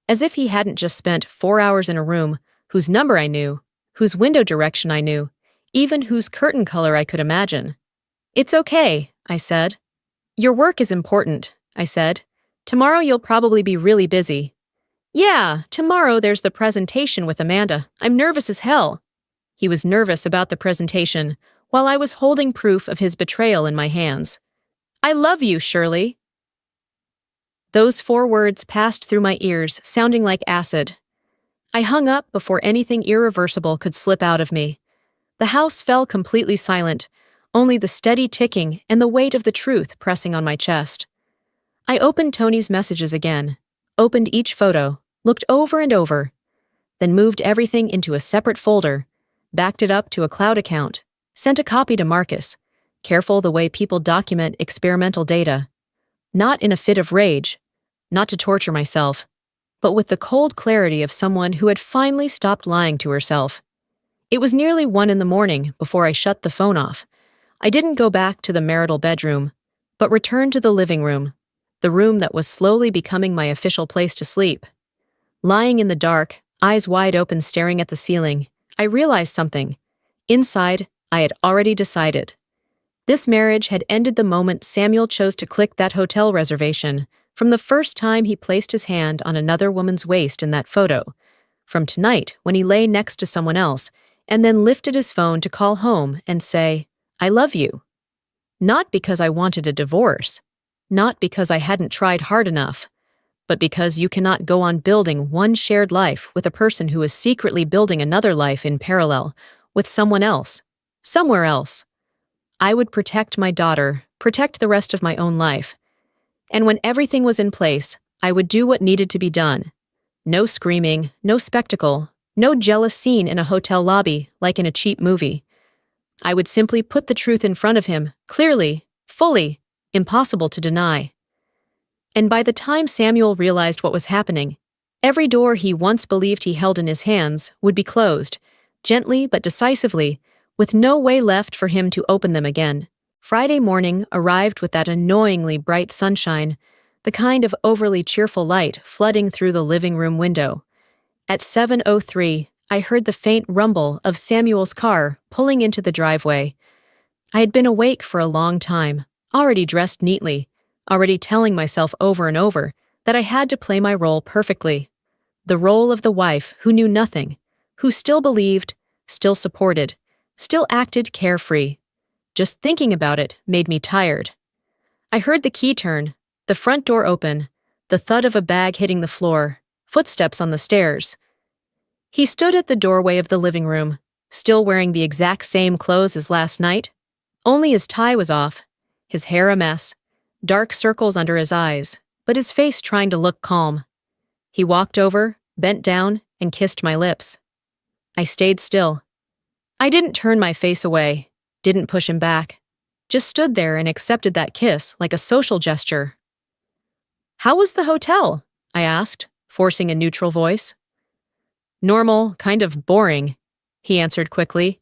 as if he hadn't just spent 4 hours in a room whose number I knew, whose window direction I knew, even whose curtain color I could imagine. It's okay, I said. Your work is important, I said. Tomorrow you'll probably be really busy. Yeah, tomorrow there's the presentation with Amanda. I'm nervous as hell. He was nervous about the presentation, while I was holding proof of his betrayal in my hands. "I love you, Shirley." Those 4 words passed through my ears, sounding like acid. I hung up before anything irreversible could slip out of me. The house fell completely silent, only the steady ticking and the weight of the truth pressing on my chest. I opened Tony's messages again, opened each photo, looked over and over, then moved everything into a separate folder, backed it up to a cloud account, sent a copy to Marcus, careful the way people document experimental data. Not in a fit of rage, not to torture myself, but with the cold clarity of someone who had finally stopped lying to herself. It was nearly 1 a.m. before I shut the phone off. I didn't go back to the marital bedroom, but returned to the living room, the room that was slowly becoming my official place to sleep. Lying in the dark, eyes wide open staring at the ceiling, I realized something. Inside, I had already decided. This marriage had ended the moment Samuel chose to click that hotel reservation, from the first time he placed his hand on another woman's waist in that photo, from tonight when he lay next to someone else and then lifted his phone to call home and say, "I love you." Not because I wanted a divorce, not because I hadn't tried hard enough, but because you cannot go on building one shared life with a person who is secretly building another life in parallel with someone else, somewhere else. I would protect my daughter, protect the rest of my own life. And when everything was in place, I would do what needed to be done. No screaming, no spectacle, no jealous scene in a hotel lobby like in a cheap movie. I would simply put the truth in front of him, clearly, fully, impossible to deny. And by the time Samuel realized what was happening, every door he once believed he held in his hands would be closed, gently but decisively, with no way left for him to open them again. Friday morning arrived with that annoyingly bright sunshine, the kind of overly cheerful light flooding through the living room window. At 7:03, I heard the faint rumble of Samuel's car pulling into the driveway. I had been awake for a long time, already dressed neatly, already telling myself over and over that I had to play my role perfectly. The role of the wife who knew nothing, who still believed, still supported, still acted carefree. Just thinking about it made me tired. I heard the key turn, the front door open, the thud of a bag hitting the floor, footsteps on the stairs. He stood at the doorway of the living room, still wearing the exact same clothes as last night, only his tie was off, his hair a mess, dark circles under his eyes, but his face trying to look calm. He walked over, bent down, and kissed my lips. I stayed still. I didn't turn my face away, didn't push him back, just stood there and accepted that kiss like a social gesture. "How was the hotel?" I asked, forcing a neutral voice. "Normal, kind of boring," he answered quickly.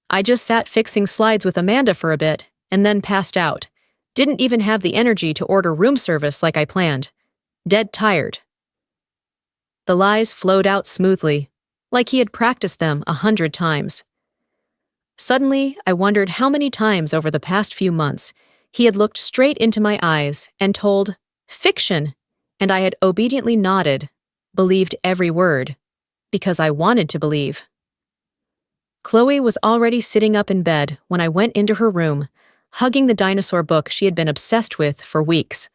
"I just sat fixing slides with Amanda for a bit, and then passed out. Didn't even have the energy to order room service like I planned. Dead tired." The lies flowed out smoothly, like he had practiced them 100 times. Suddenly, I wondered how many times over the past few months he had looked straight into my eyes and told, "Fiction," and I had obediently nodded, believed every word, because I wanted to believe. Chloe was already sitting up in bed when I went into her room, hugging the dinosaur book she had been obsessed with for weeks.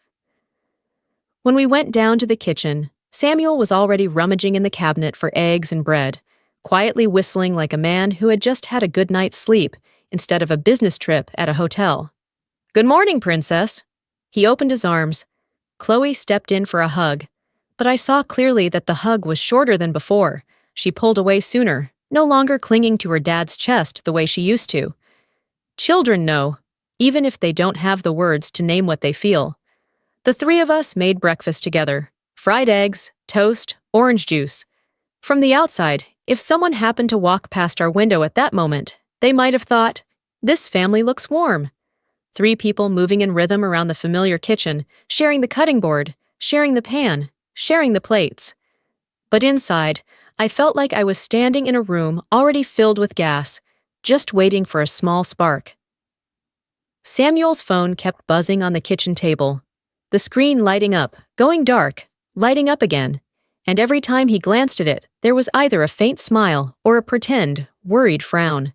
When we went down to the kitchen, Samuel was already rummaging in the cabinet for eggs and bread, quietly whistling like a man who had just had a good night's sleep instead of a business trip at a hotel. "Good morning, princess." He opened his arms. Chloe stepped in for a hug, but I saw clearly that the hug was shorter than before. She pulled away sooner, no longer clinging to her dad's chest the way she used to. Children know, even if they don't have the words to name what they feel. The 3 of us made breakfast together: fried eggs, toast, orange juice. From the outside, if someone happened to walk past our window at that moment, they might have thought, "This family looks warm." 3 people moving in rhythm around the familiar kitchen, sharing the cutting board, sharing the pan, sharing the plates. But inside, I felt like I was standing in a room already filled with gas, just waiting for a small spark. Samuel's phone kept buzzing on the kitchen table, the screen lighting up, going dark, lighting up again, and every time he glanced at it, there was either a faint smile or a pretend, worried frown.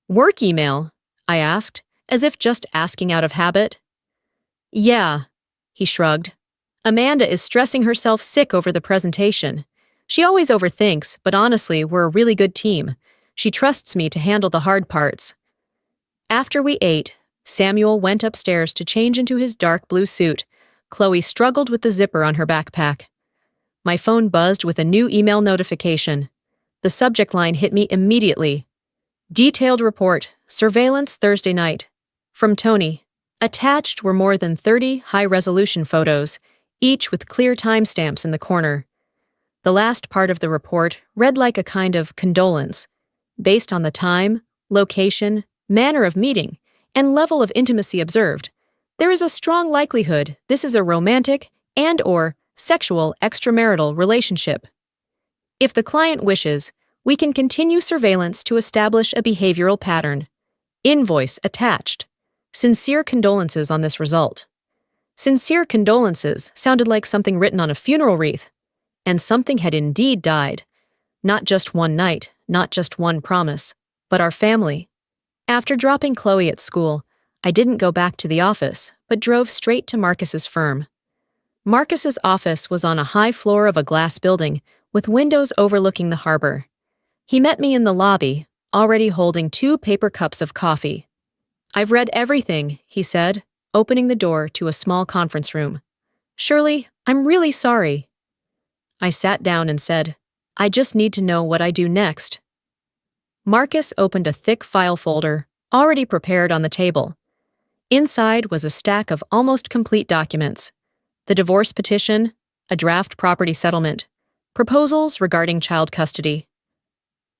"Work email?" I asked, as if just asking out of habit. "Yeah," he shrugged. "Amanda is stressing herself sick over the presentation. She always overthinks, but honestly, we're a really good team. She trusts me to handle the hard parts." After we ate, Samuel went upstairs to change into his dark blue suit. Chloe struggled with the zipper on her backpack. My phone buzzed with a new email notification. The subject line hit me immediately. "Detailed report, surveillance Thursday night." From Tony. Attached were more than 30 high-resolution photos, each with clear timestamps in the corner. The last part of the report read like a kind of condolence, based on the time, location, manner of meeting, and level of intimacy observed. There is a strong likelihood this is a romantic and/or sexual extramarital relationship. If the client wishes, we can continue surveillance to establish a behavioral pattern. Invoice attached. Sincere condolences on this result. Sincere condolences sounded like something written on a funeral wreath. And something had indeed died. Not just one night, not just one promise, but our family. After dropping Chloe at school, I didn't go back to the office, but drove straight to Marcus's firm. Marcus's office was on a high floor of a glass building with windows overlooking the harbor. He met me in the lobby, already holding 2 paper cups of coffee. "I've read everything," he said, opening the door to a small conference room. "Shirley, I'm really sorry." I sat down and said, "I just need to know what I do next." Marcus opened a thick file folder, already prepared on the table. Inside was a stack of almost complete documents: the divorce petition, a draft property settlement, proposals regarding child custody.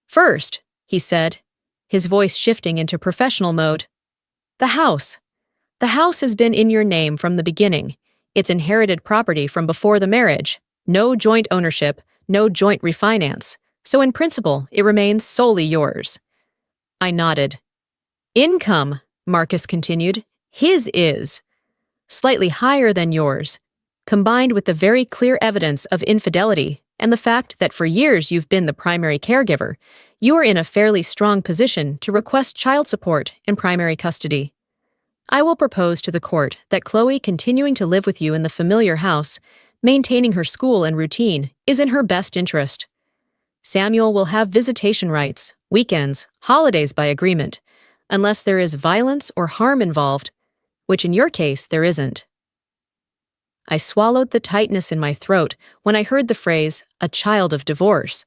"First," he said, his voice shifting into professional mode, "the house. The house has been in your name from the beginning. It's inherited property from before the marriage. No joint ownership, no joint refinance. So in principle, it remains solely yours." I nodded. "Income," Marcus continued, "his is slightly higher than yours, combined with the very clear evidence of infidelity and the fact that for years you've been the primary caregiver, you are in a fairly strong position to request child support in primary custody. I will propose to the court that Chloe continuing to live with you in the familiar house, maintaining her school and routine, is in her best interest. Samuel will have visitation rights, weekends, holidays by agreement, unless there is violence or harm involved, which in your case there isn't." I swallowed the tightness in my throat when I heard the phrase, "a child of divorce."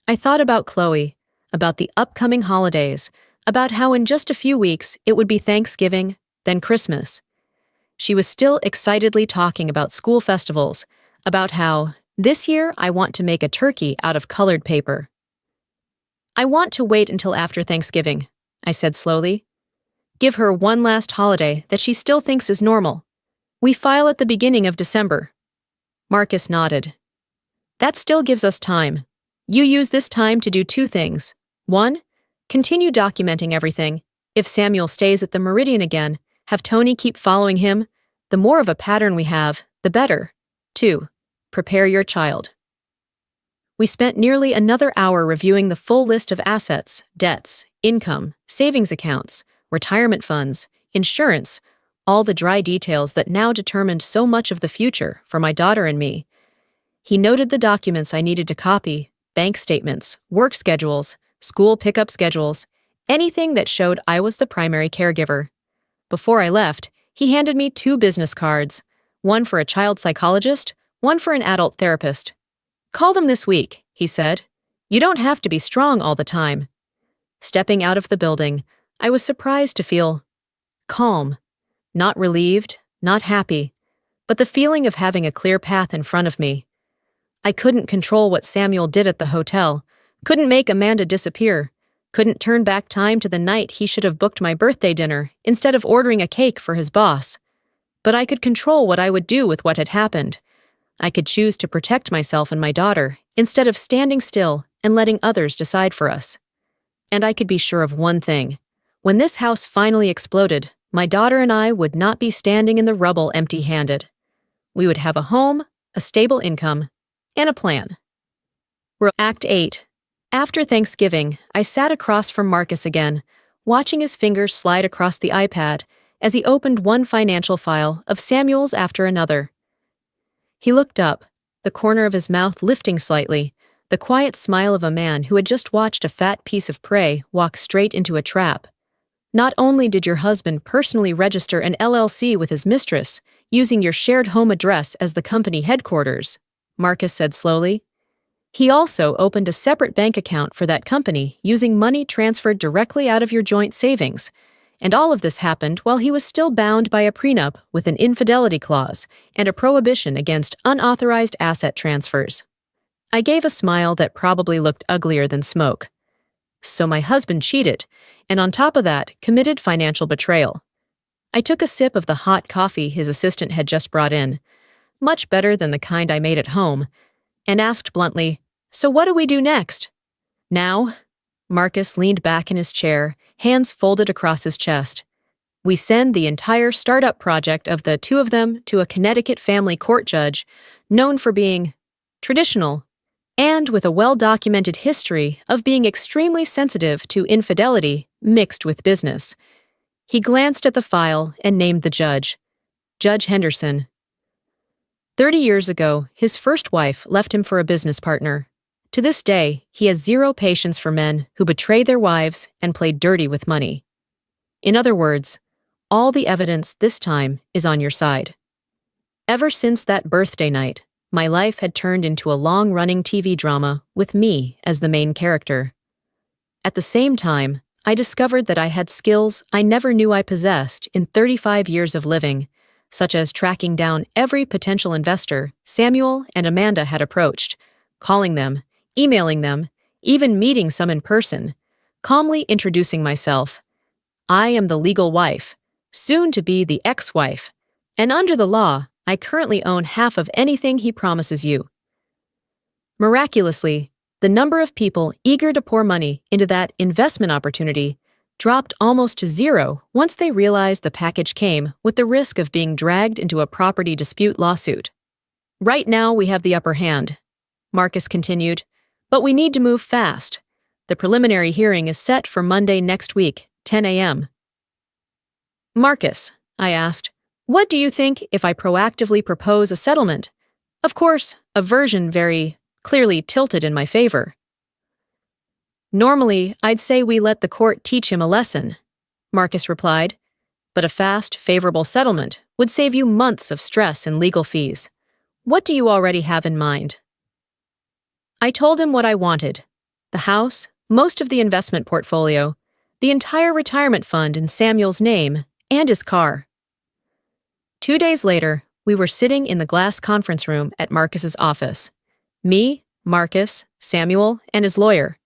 I thought about Chloe, about the upcoming holidays, about how in just a few weeks it would be Thanksgiving, then Christmas. She was still excitedly talking about school festivals, about how, "This year I want to make a turkey out of colored paper." "I want to wait until after Thanksgiving," I said slowly. "Give her one last holiday that she still thinks is normal. We file at the beginning of December." Marcus nodded. "That still gives us time. You use this time to do 2 things. 1, continue documenting everything. If Samuel stays at the Meridian again, have Tony keep following him. The more of a pattern we have, the better. 2, prepare your child." We spent nearly another hour reviewing the full list of assets, debts, income, savings accounts, retirement funds, insurance, all the dry details that now determined so much of the future for my daughter and me. He noted the documents I needed to copy, bank statements, work schedules, school pickup schedules, anything that showed I was the primary caregiver. Before I left, he handed me 2 business cards, one for a child psychologist, one for an adult therapist. "Call them this week," he said. "You don't have to be strong all the time." Stepping out of the building, I was surprised to feel calm. Not relieved, not happy, but the feeling of having a clear path in front of me. I couldn't control what Samuel did at the hotel, couldn't make Amanda disappear, couldn't turn back time to the night he should have booked my birthday dinner instead of ordering a cake for his boss. But I could control what I would do with what had happened. I could choose to protect myself and my daughter instead of standing still and letting others decide for us. And I could be sure of one thing. When this house finally exploded, my daughter and I would not be standing in the rubble empty-handed. We would have a home, a stable income, and a plan. Act 8. After Thanksgiving, I sat across from Marcus again, watching his fingers slide across the iPad as he opened one financial file of Samuel's after another. He looked up, the corner of his mouth lifting slightly, the quiet smile of a man who had just watched a fat piece of prey walk straight into a trap. Not only did your husband personally register an LLC with his mistress, using your shared home address as the company headquarters, Marcus said slowly, he also opened a separate bank account for that company using money transferred directly out of your joint savings. And all of this happened while he was still bound by a prenup with an infidelity clause and a prohibition against unauthorized asset transfers. I gave a smile that probably looked uglier than smoke. So my husband cheated, and on top of that, committed financial betrayal. I took a sip of the hot coffee his assistant had just brought in, much better than the kind I made at home, and asked bluntly, "So what do we do next?" "Now," Marcus leaned back in his chair, hands folded across his chest. "We send the entire startup project of the two of them to a Connecticut family court judge, known for being traditional, and with a well-documented history of being extremely sensitive to infidelity mixed with business." He glanced at the file and named the judge, Judge Henderson. 30 years ago, his first wife left him for a business partner. To this day, he has zero patience for men who betray their wives and play dirty with money. In other words, all the evidence this time is on your side. Ever since that birthday night, my life had turned into a long-running TV drama with me as the main character. At the same time, I discovered that I had skills I never knew I possessed in 35 years of living, such as tracking down every potential investor Samuel and Amanda had approached, calling them, emailing them, even meeting some in person, calmly introducing myself. I am the legal wife, soon to be the ex-wife, and under the law, I currently own half of anything he promises you. Miraculously, the number of people eager to pour money into that investment opportunity dropped almost to zero once they realized the package came with the risk of being dragged into a property dispute lawsuit. "Right now we have the upper hand," Marcus continued, "but we need to move fast. The preliminary hearing is set for Monday next week, 10 a.m. "Marcus," I asked, "what do you think if I proactively propose a settlement? Of course, a version very clearly tilted in my favor." "Normally, I'd say we let the court teach him a lesson," Marcus replied, "but a fast, favorable settlement would save you months of stress and legal fees. What do you already have in mind?" I told him what I wanted: the house, most of the investment portfolio, the entire retirement fund in Samuel's name, and his car. 2 days later, we were sitting in the glass conference room at Marcus's office. Me, Marcus, Samuel, and his lawyer,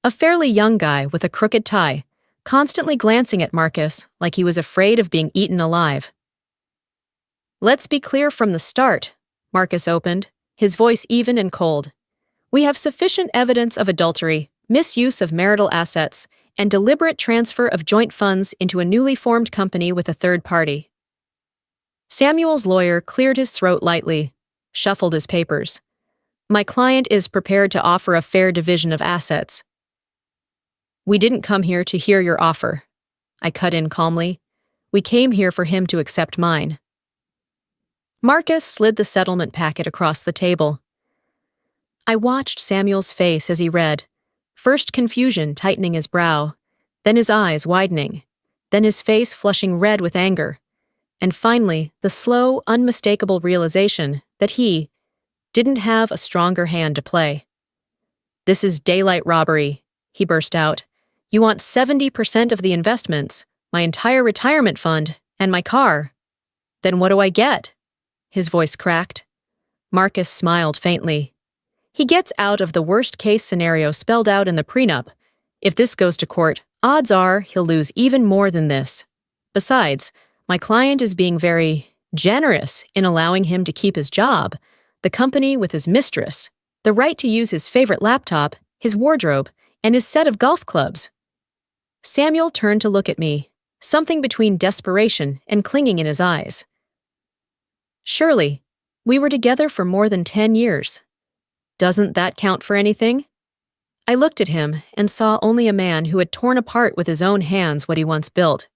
a fairly young guy with a crooked tie, constantly glancing at Marcus like he was afraid of being eaten alive. "Let's be clear from the start," Marcus opened, his voice even and cold. "We have sufficient evidence of adultery, misuse of marital assets, and deliberate transfer of joint funds into a newly formed company with a third party." Samuel's lawyer cleared his throat lightly, shuffled his papers. "My client is prepared to offer a fair division of assets." "We didn't come here to hear your offer," I cut in calmly. "We came here for him to accept mine." Marcus slid the settlement packet across the table. I watched Samuel's face as he read, first confusion tightening his brow, then his eyes widening, then his face flushing red with anger, and finally the slow, unmistakable realization that he didn't have a stronger hand to play. "This is daylight robbery," he burst out. "You want 70% of the investments, my entire retirement fund, and my car. Then what do I get?" His voice cracked. Marcus smiled faintly. "He gets out of the worst-case scenario spelled out in the prenup. If this goes to court, odds are he'll lose even more than this. Besides, my client is being very generous in allowing him to keep his job, the company with his mistress, the right to use his favorite laptop, his wardrobe, and his set of golf clubs." Samuel turned to look at me, something between desperation and clinging in his eyes. "Surely, we were together for more than 10 years. Doesn't that count for anything?" I looked at him and saw only a man who had torn apart with his own hands what he once built.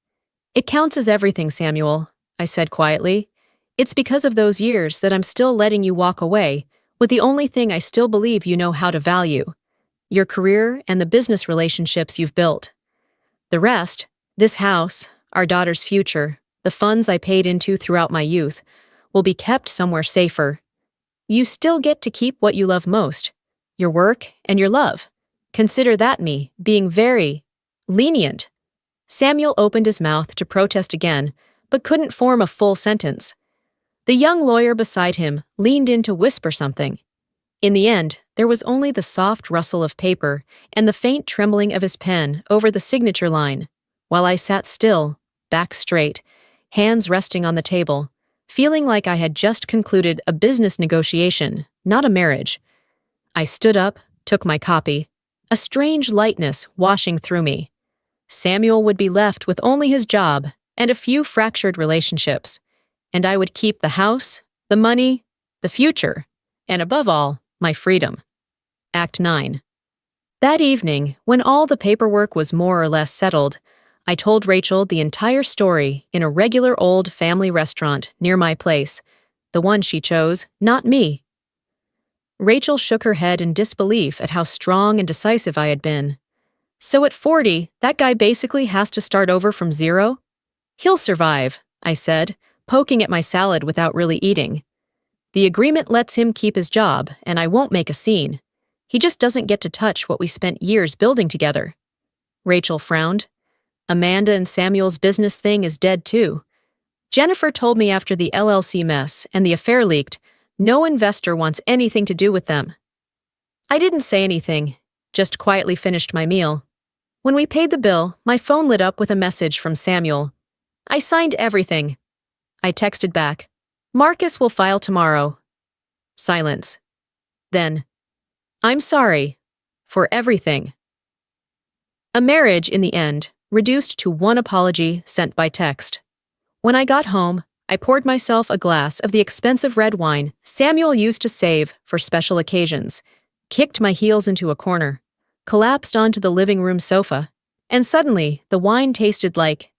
It counts as everything, Samuel, I said quietly. It's because of those years that I'm still letting you walk away with the only thing I still believe you know how to value: your career and the business relationships you've built. The rest, this house, our daughter's future, the funds I paid into throughout my youth, will be kept somewhere safer. You still get to keep what you love most: your work and your love. Consider that me being very lenient. Samuel opened his mouth to protest again, but couldn't form a full sentence. The young lawyer beside him leaned in to whisper something. In the end, there was only the soft rustle of paper and the faint trembling of his pen over the signature line, while I sat still, back straight, hands resting on the table, feeling like I had just concluded a business negotiation, not a marriage. I stood up, took my copy, a strange lightness washing through me. Samuel would be left with only his job and a few fractured relationships, and I would keep the house, the money, the future, and above all, my freedom. Act 9. That evening, when all the paperwork was more or less settled, I told Rachel the entire story in a regular old family restaurant near my place, the one she chose, not me. Rachel shook her head in disbelief at how strong and decisive I had been. So at 40, that guy basically has to start over from zero? He'll survive, I said, poking at my salad without really eating. The agreement lets him keep his job, and I won't make a scene. He just doesn't get to touch what we spent years building together. Rachel frowned. Amanda and Samuel's business thing is dead too. Jennifer told me after the LLC mess and the affair leaked, no investor wants anything to do with them. I didn't say anything, just quietly finished my meal. When we paid the bill, my phone lit up with a message from Samuel. I signed everything. I texted back, Marcus will file tomorrow. Silence. Then, I'm sorry. For everything. A marriage, in the end, reduced to one apology sent by text. When I got home, I poured myself a glass of the expensive red wine Samuel used to save for special occasions, kicked my heels into a corner, collapsed onto the living room sofa, and suddenly the wine tasted like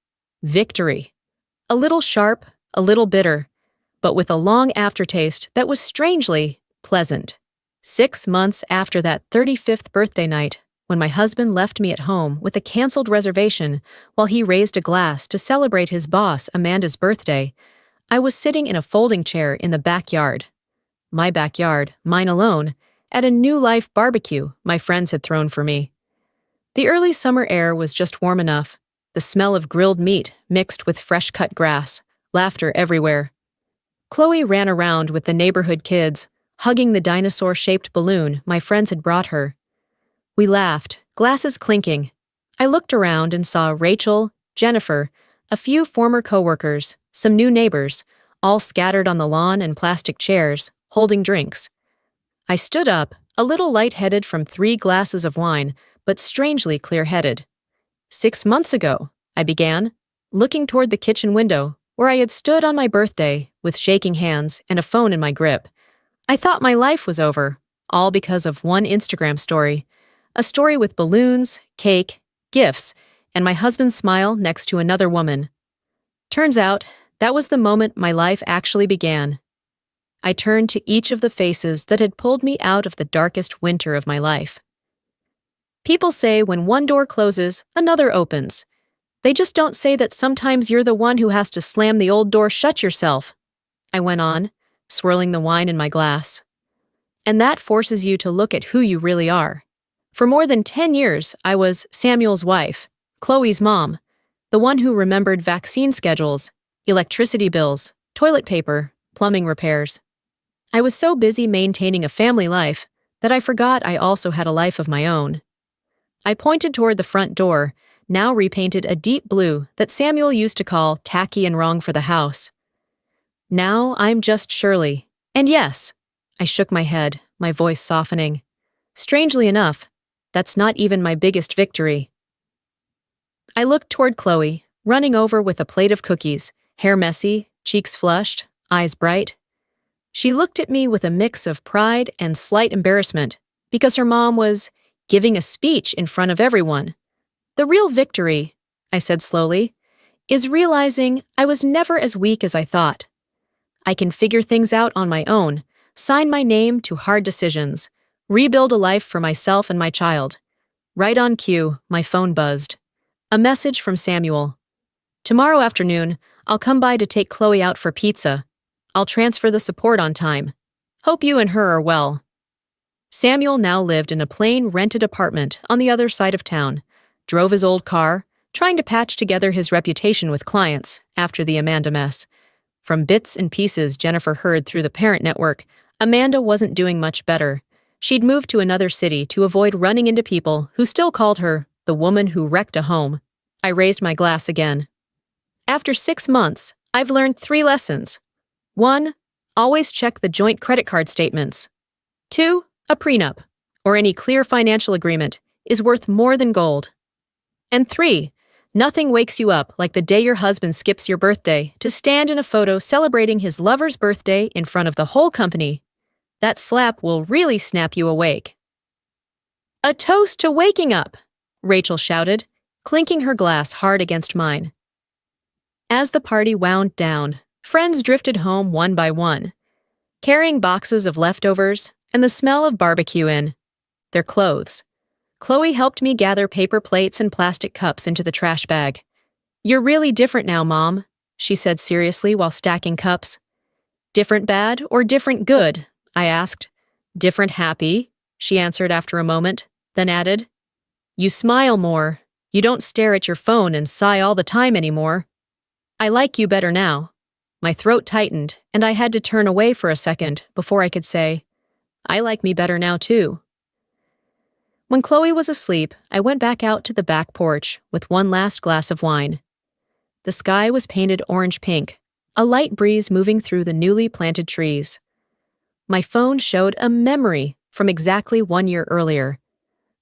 victory. A little sharp, a little bitter, but with a long aftertaste that was strangely pleasant. 6 months after that 35th birthday night, when my husband left me at home with a canceled reservation while he raised a glass to celebrate his boss Amanda's birthday, I was sitting in a folding chair in the backyard. My backyard, mine alone, at a New Life barbecue my friends had thrown for me. The early summer air was just warm enough, the smell of grilled meat mixed with fresh-cut grass, laughter everywhere. Chloe ran around with the neighborhood kids, hugging the dinosaur-shaped balloon my friends had brought her. We laughed, glasses clinking. I looked around and saw Rachel, Jennifer, a few former coworkers, some new neighbors, all scattered on the lawn and plastic chairs, holding drinks. I stood up, a little lightheaded from 3 glasses of wine, but strangely clear-headed. 6 months ago, I began, looking toward the kitchen window, where I had stood on my birthday with shaking hands and a phone in my grip. I thought my life was over, all because of one Instagram story, a story with balloons, cake, gifts, and my husband's smile next to another woman. Turns out, that was the moment my life actually began. I turned to each of the faces that had pulled me out of the darkest winter of my life. People say when one door closes, another opens. They just don't say that sometimes you're the one who has to slam the old door shut yourself. I went on, swirling the wine in my glass. And that forces you to look at who you really are. For more than 10 years, I was Samuel's wife, Chloe's mom, the one who remembered vaccine schedules, electricity bills, toilet paper, plumbing repairs. I was so busy maintaining a family life that I forgot I also had a life of my own. I pointed toward the front door, now repainted a deep blue that Samuel used to call tacky and wrong for the house. Now I'm just Shirley. And yes, I shook my head, my voice softening. Strangely enough, that's not even my biggest victory. I looked toward Chloe, running over with a plate of cookies, hair messy, cheeks flushed, eyes bright. She looked at me with a mix of pride and slight embarrassment, because her mom was giving a speech in front of everyone. The real victory, I said slowly, is realizing I was never as weak as I thought. I can figure things out on my own, sign my name to hard decisions, rebuild a life for myself and my child. Right on cue, my phone buzzed. A message from Samuel. Tomorrow afternoon, I'll come by to take Chloe out for pizza. I'll transfer the support on time. Hope you and her are well. Samuel now lived in a plain rented apartment on the other side of town, drove his old car, trying to patch together his reputation with clients after the Amanda mess. From bits and pieces Jennifer heard through the parent network, Amanda wasn't doing much better. She'd moved to another city to avoid running into people who still called her the woman who wrecked a home. I raised my glass again. After 6 months, I've learned 3 lessons. 1. Always check the joint credit card statements. 2. A prenup, or any clear financial agreement, is worth more than gold. And 3. Nothing wakes you up like the day your husband skips your birthday to stand in a photo celebrating his lover's birthday in front of the whole company. That slap will really snap you awake. A toast to waking up, Rachel shouted, clinking her glass hard against mine. As the party wound down, friends drifted home one by one, carrying boxes of leftovers and the smell of barbecue in their clothes. Chloe helped me gather paper plates and plastic cups into the trash bag. "You're really different now, Mom," she said seriously while stacking cups. "Different bad or different good?" I asked. "Different happy," she answered after a moment, then added, "You smile more. You don't stare at your phone and sigh all the time anymore. I like you better now." My throat tightened, and I had to turn away for a second before I could say, "I like me better now, too." When Chloe was asleep, I went back out to the back porch with one last glass of wine. The sky was painted orange-pink, a light breeze moving through the newly planted trees. My phone showed a memory from exactly 1 year earlier.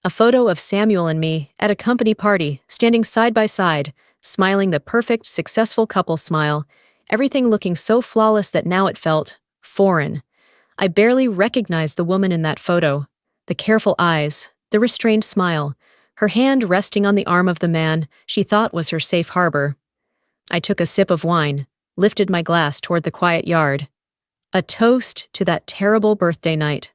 A photo of Samuel and me at a company party, standing side by side, smiling the perfect, successful couple smile, everything looking so flawless that now it felt foreign. I barely recognized the woman in that photo. The careful eyes, the restrained smile, her hand resting on the arm of the man she thought was her safe harbor. I took a sip of wine, lifted my glass toward the quiet yard. A toast to that terrible birthday night.